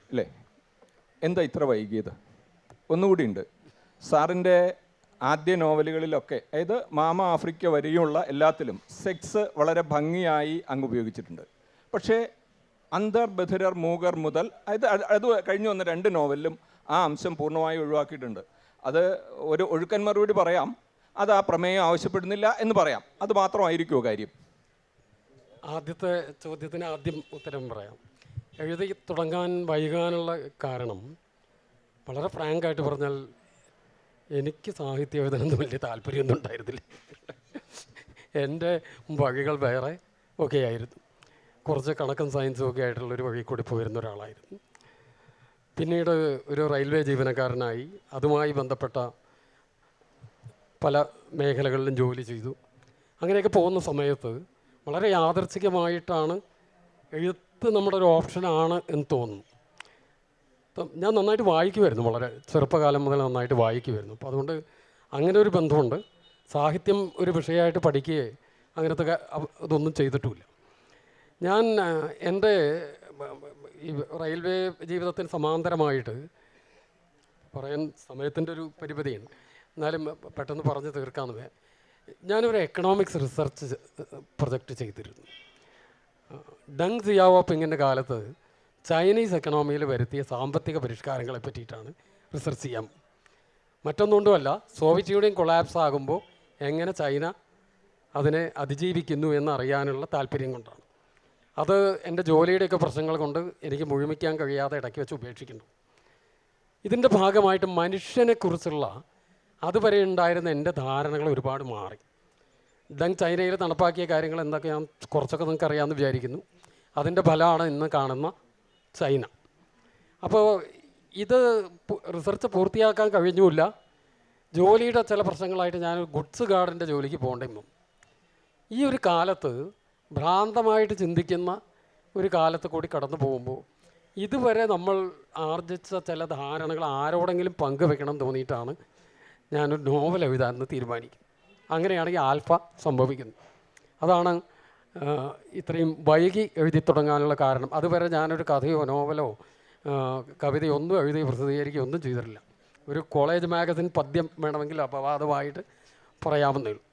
അല്ലേ? എന്താ ഇത്ര വൈകിയത്? ഒന്നുകൂടി ഉണ്ട്, സാറിൻ്റെ ആദ്യ നോവലുകളിലൊക്കെ, അതായത് മാമ ആഫ്രിക്ക വരെയുള്ള എല്ലാത്തിലും സെക്സ് വളരെ ഭംഗിയായി അങ്ങ് ഉപയോഗിച്ചിട്ടുണ്ട്. പക്ഷേ അന്തർ ബധിരർ മൂകർ മുതൽ അത് കഴിഞ്ഞു വന്ന 2 നോവലിലും ആ അംശം പൂർണ്ണമായി ഒഴിവാക്കിയിട്ടുണ്ട്. അത് ഒരു ഒഴുക്കൻ മറുപടി പറയാം, അത് ആ പ്രമേയം ആവശ്യപ്പെടുന്നില്ല എന്ന് പറയാം. അത് മാത്രമായിരിക്കുമോ കാര്യം? ആദ്യത്തെ ചോദ്യത്തിന് ആദ്യം ഉത്തരം പറയാം. എഴുതി തുടങ്ങാൻ വൈകാനുള്ള കാരണം വളരെ ഫ്രാങ്കായിട്ട് പറഞ്ഞാൽ എനിക്ക് സാഹിത്യം എഴുതാനൊന്നും വലിയ താല്പര്യമൊന്നും ഉണ്ടായിരുന്നില്ല. എൻ്റെ വഴികൾ വേറെ ഒക്കെ ആയിരുന്നു. കുറച്ച് കണക്കും സയൻസും ഒക്കെ ആയിട്ടുള്ളൊരു വഴി കൂടി പോയിരുന്ന ഒരാളായിരുന്നു. പിന്നീട് ഒരു റെയിൽവേ ജീവനക്കാരനായി അതുമായി ബന്ധപ്പെട്ട പല മേഖലകളിലും ജോലി ചെയ്തു. അങ്ങനെയൊക്കെ പോകുന്ന സമയത്ത് വളരെ യാദർച്ഛികമായിട്ടാണ് എഴുത്ത് നമ്മുടെ ഒരു ഓപ്ഷനാണ് എന്ന് തോന്നുന്നു. ഞാൻ നന്നായിട്ട് വായിക്കുമായിരുന്നു, വളരെ ചെറുപ്പകാലം മുതൽ നന്നായിട്ട് വായിക്കുമായിരുന്നു. അപ്പോൾ അതുകൊണ്ട് അങ്ങനെ ഒരു ബന്ധമുണ്ട്. സാഹിത്യം ഒരു വിഷയമായിട്ട് പഠിക്കുകയെ അങ്ങനത്തെ ഇതൊന്നും ചെയ്തിട്ടുമില്ല. ഞാൻ എൻ്റെ ഈ റെയിൽവേ ജീവിതത്തിന് സമാന്തരമായിട്ട് പറയാൻ സമയത്തിൻ്റെ ഒരു പരിമിതിയാണ്, എന്നാലും പെട്ടെന്ന് പറഞ്ഞ് തീർക്കാമെന്ന്. ഞാനൊരു എക്കണോമിക്സ് റിസർച്ച് പ്രൊജക്റ്റ് ചെയ്തിരുന്നു. ഡങ് സിയാവോപിങ്ങിൻ്റെ കാലത്ത് ചൈനീസ് എക്കണോമിയിൽ വരുത്തിയ സാമ്പത്തിക പരിഷ്കാരങ്ങളെ പറ്റിയിട്ടാണ് റിസർച്ച് ചെയ്യാൻ. മറ്റൊന്നുകൊണ്ടുമല്ല, സോവിയറ്റ് യൂണിയൻ കൊളാപ്സ് ആകുമ്പോൾ എങ്ങനെ ചൈന അതിനെ അതിജീവിക്കുന്നു എന്നറിയാനുള്ള താല്പര്യം കൊണ്ടാണ്. അത് എൻ്റെ ജോലിയുടെയൊക്കെ പ്രശ്നങ്ങൾ കൊണ്ട് എനിക്ക് മുഴുമിക്കാൻ കഴിയാതെ ഇടയ്ക്ക് വെച്ച് ഉപേക്ഷിക്കുന്നു. ഇതിൻ്റെ ഭാഗമായിട്ട് മനുഷ്യനെക്കുറിച്ചുള്ള അതുവരെ ഉണ്ടായിരുന്ന എൻ്റെ ധാരണകൾ ഒരുപാട് മാറി. ഡങ് ചൈനയിൽ നടപ്പാക്കിയ കാര്യങ്ങൾ എന്തൊക്കെയാണ് കുറച്ചൊക്കെ നിങ്ങൾക്ക് അറിയാമെന്ന് വിചാരിക്കുന്നു. അതിൻ്റെ ഫലമാണ് ഇന്ന് കാണുന്ന ചൈന. അപ്പോൾ ഇത് റിസർച്ച് പൂർത്തിയാക്കാൻ കഴിഞ്ഞില്ല. ജോലിയുടെ ചില പ്രശ്നങ്ങളായിട്ട് ഞാൻ ഗുഡ്സ് ഗാർഡിൻ്റെ ജോലിക്ക് പോകേണ്ടി വന്നു. ഈ ഒരു കാലത്ത് ഭ്രാന്തമായിട്ട് ചിന്തിക്കുന്ന ഒരു കാലത്ത് കൂടി കടന്നു പോകുമ്പോൾ ഇതുവരെ നമ്മൾ ആർജിച്ച ചില ധാരണകൾ ആരോടെങ്കിലും പങ്കുവെക്കണം തോന്നിയിട്ടാണ് ഞാനൊരു നോവൽ എഴുതാമെന്ന് തീരുമാനിക്കും. അങ്ങനെയാണെങ്കിൽ ആൽഫ സംഭവിക്കുന്നു. അതാണ് ഇത്രയും വൈകി എഴുതി തുടങ്ങാനുള്ള കാരണം. അതുവരെ ഞാനൊരു കഥയോ നോവലോ കവിതയോ ഒന്നും എഴുതി പ്രസിദ്ധീകരിക്കുകയോ ഒന്നും ചെയ്തിട്ടില്ല. ഒരു കോളേജ് മാഗസിൻ പദ്യം വേണമെങ്കിൽ അപവാദമായിട്ട് പറയാവുന്നേ ഉള്ളൂ.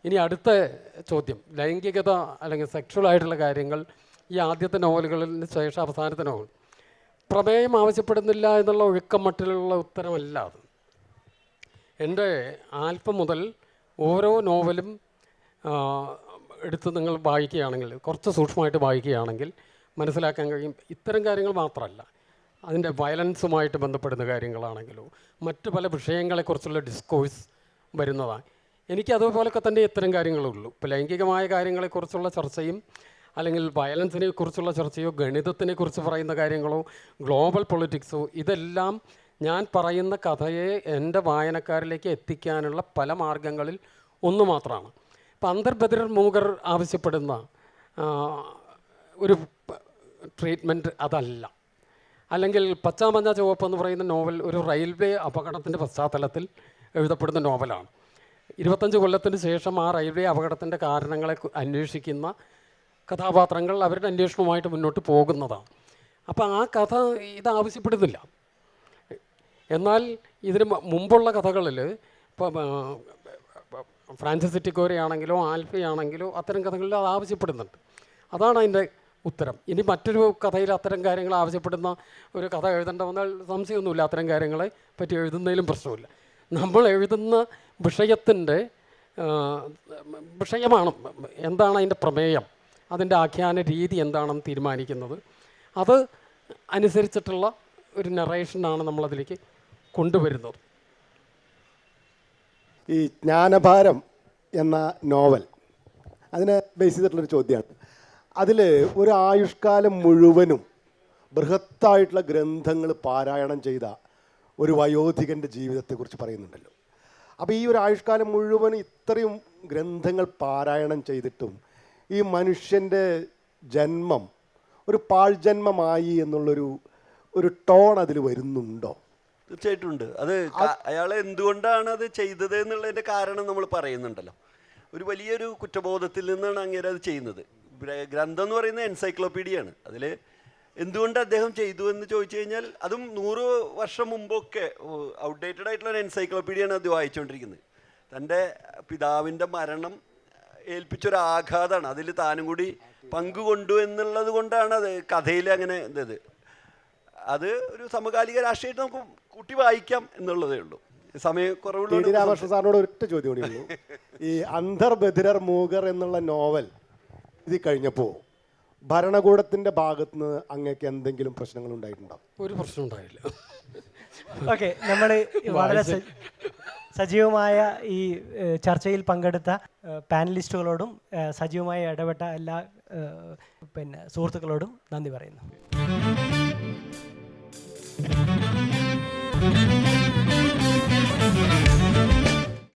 ഇനി അടുത്ത ചോദ്യം, ലൈംഗികത അല്ലെങ്കിൽ സെക്ഷുവലായിട്ടുള്ള കാര്യങ്ങൾ ഈ ആദ്യത്തെ നോവലുകളിന് ശേഷം അവസാനത്തെ നോവൽ പ്രമേയം ആവശ്യപ്പെടുന്നില്ല എന്നുള്ള ഒഴുക്കം മട്ടിലുള്ള ഉത്തരമല്ല അത്. എൻ്റെ ആൽഫ മുതൽ ഓരോ നോവലും എടുത്ത് നിങ്ങൾ വായിക്കുകയാണെങ്കിൽ, കുറച്ച് സൂക്ഷ്മമായിട്ട് വായിക്കുകയാണെങ്കിൽ മനസ്സിലാക്കാൻ കഴിയും. ഇത്തരം കാര്യങ്ങൾ മാത്രമല്ല, അതിൻ്റെ വയലൻസുമായിട്ട് ബന്ധപ്പെടുന്ന കാര്യങ്ങളാണെങ്കിലോ മറ്റ് പല വിഷയങ്ങളെക്കുറിച്ചുള്ള ഡിസ്കോഴ്സ് വരുന്നതാണ്. എനിക്ക് അതുപോലൊക്കെ തന്നെ ഇത്തരം കാര്യങ്ങളുള്ളൂ. ഇപ്പോൾ ലൈംഗികമായ കാര്യങ്ങളെക്കുറിച്ചുള്ള ചർച്ചയും അല്ലെങ്കിൽ വയലൻസിനെ കുറിച്ചുള്ള ചർച്ചയോ ഗണിതത്തിനെ കുറിച്ച് പറയുന്ന കാര്യങ്ങളോ ഗ്ലോബൽ പൊളിറ്റിക്സോ ഇതെല്ലാം ഞാൻ പറയുന്ന കഥയെ എൻ്റെ വായനക്കാരിലേക്ക് എത്തിക്കാനുള്ള പല മാർഗങ്ങളിൽ ഒന്ന് മാത്രമാണ്. ഇപ്പം അന്തർബധിരർ മൂകർ ആവശ്യപ്പെടുന്ന ഒരു ട്രീറ്റ്മെൻറ്റ് അതല്ല. അല്ലെങ്കിൽ പച്ചാമഞ്ഞ ചുവപ്പ് എന്ന് പറയുന്ന നോവൽ ഒരു റെയിൽവേ അപകടത്തിൻ്റെ പശ്ചാത്തലത്തിൽ എഴുതപ്പെടുന്ന നോവലാണ്. 25 കൊല്ലത്തിന് ശേഷം ആ റെയിൽവേ അപകടത്തിൻ്റെ കാരണങ്ങളെ അന്വേഷിക്കുന്ന കഥാപാത്രങ്ങൾ അവരുടെ അന്വേഷണവുമായിട്ട് മുന്നോട്ട് പോകുന്നതാണ്. അപ്പോൾ ആ കഥ ഇതാവശ്യപ്പെടുന്നില്ല. എന്നാൽ ഇതിന് മുമ്പുള്ള കഥകളിൽ ഇപ്പോൾ ഫ്രാൻസിസ് ടിക്കോരയാണെങ്കിലോ ആൽഫയാണെങ്കിലോ അത്തരം കഥകളിൽ അത് ആവശ്യപ്പെടുന്നുണ്ട്. അതാണ് അതിൻ്റെ ഉത്തരം. ഇനി മറ്റൊരു കഥയിൽ അത്തരം കാര്യങ്ങൾ ആവശ്യപ്പെടുന്ന ഒരു കഥ എഴുതേണ്ട വന്നാൽ സംശയമൊന്നുമില്ല, അത്തരം കാര്യങ്ങളെ പറ്റി എഴുതുന്നതിലും പ്രശ്നമില്ല. നമ്മൾ എഴുതുന്ന വിഷയത്തിൻ്റെ വിഷയമാണ്, എന്താണ് അതിൻ്റെ പ്രമേയം, അതിൻ്റെ ആഖ്യാന രീതി എന്താണെന്ന് തീരുമാനിക്കുന്നത്. അത് അനുസരിച്ചിട്ടുള്ള ഒരു നറേഷനാണ് നമ്മളതിലേക്ക് കൊണ്ടുവരുന്നത്. ഈ ജ്ഞാനഭാരം എന്ന നോവൽ അതിനെ ബേസ് ചെയ്തിട്ടുള്ളൊരു ചോദ്യമാണ്. അതിൽ ഒരു ആയുഷ്കാലം മുഴുവനും ബൃഹത്തായിട്ടുള്ള ഗ്രന്ഥങ്ങൾ പാരായണം ചെയ്ത ഒരു വയോധികൻ്റെ ജീവിതത്തെക്കുറിച്ച് പറയുന്നുണ്ടല്ലോ. അപ്പോൾ ഈ ഒരു ആയുഷ്കാലം മുഴുവൻ ഇത്രയും ഗ്രന്ഥങ്ങൾ പാരായണം ചെയ്തിട്ടും ഈ മനുഷ്യൻ്റെ ജന്മം ഒരു പാഴ്ജന്മമായി എന്നുള്ളൊരു ടോൺ അതിൽ വരുന്നുണ്ടോ? തീർച്ചയായിട്ടും ഉണ്ട്. അത് അയാൾ എന്തുകൊണ്ടാണ് അത് ചെയ്തത് എന്നുള്ളതിൻ്റെ കാരണം നമ്മൾ പറയുന്നുണ്ടല്ലോ. ഒരു വലിയൊരു കുറ്റബോധത്തിൽ നിന്നാണ് അങ്ങേര് അത് ചെയ്യുന്നത്. ഗ്രന്ഥം എന്ന് പറയുന്നത് എൻസൈക്ലോപീഡിയാണ്. അതിൽ എന്തുകൊണ്ട് അദ്ദേഹം ചെയ്തു എന്ന് ചോദിച്ചു കഴിഞ്ഞാൽ അതും 100 വർഷം മുമ്പൊക്കെ ഔട്ട്ഡേറ്റഡ് ആയിട്ടുള്ള ഒരു എൻസൈക്ലോപീഡിയാണ് അത് വായിച്ചുകൊണ്ടിരിക്കുന്നത്. തൻ്റെ പിതാവിൻ്റെ മരണം ഏൽപ്പിച്ചൊരാഘാതമാണ്, അതിൽ താനും കൂടി പങ്കുകൊണ്ടു എന്നുള്ളത് കൊണ്ടാണ് അത് കഥയിൽ അങ്ങനെ എന്തത്. അത് ഒരു സമകാലിക രാഷ്ട്രീയമായിട്ട് നമുക്ക് കൂട്ടി വായിക്കാം എന്നുള്ളതേ ഉള്ളൂ. സമയക്കുറവുള്ള രാമകൃഷ്ണൻ സാറിനോട് ഒറ്റ ചോദ്യം കൂടി ഉള്ളൂ. ഈ അന്ധർ ബധിരർ മൂകർ എന്നുള്ള നോവൽ ഇത് കഴിഞ്ഞപ്പോൾ ഭരണകൂടത്തിൻ്റെ ഭാഗത്ത് നിന്ന് അങ്ങേക്ക് എന്തെങ്കിലും പ്രശ്നങ്ങൾ ഉണ്ടായിട്ടുണ്ടോ? ഒരു പ്രശ്നം ഉണ്ടായില്ല. ഓക്കെ, നമ്മൾ വളരെ സജീവമായ ഈ ചർച്ചയിൽ പങ്കെടുത്ത പാനലിസ്റ്റുകളോടും സജീവമായി ഇടപെട്ട എല്ലാ സുഹൃത്തുക്കളോടും നന്ദി പറയുന്നു.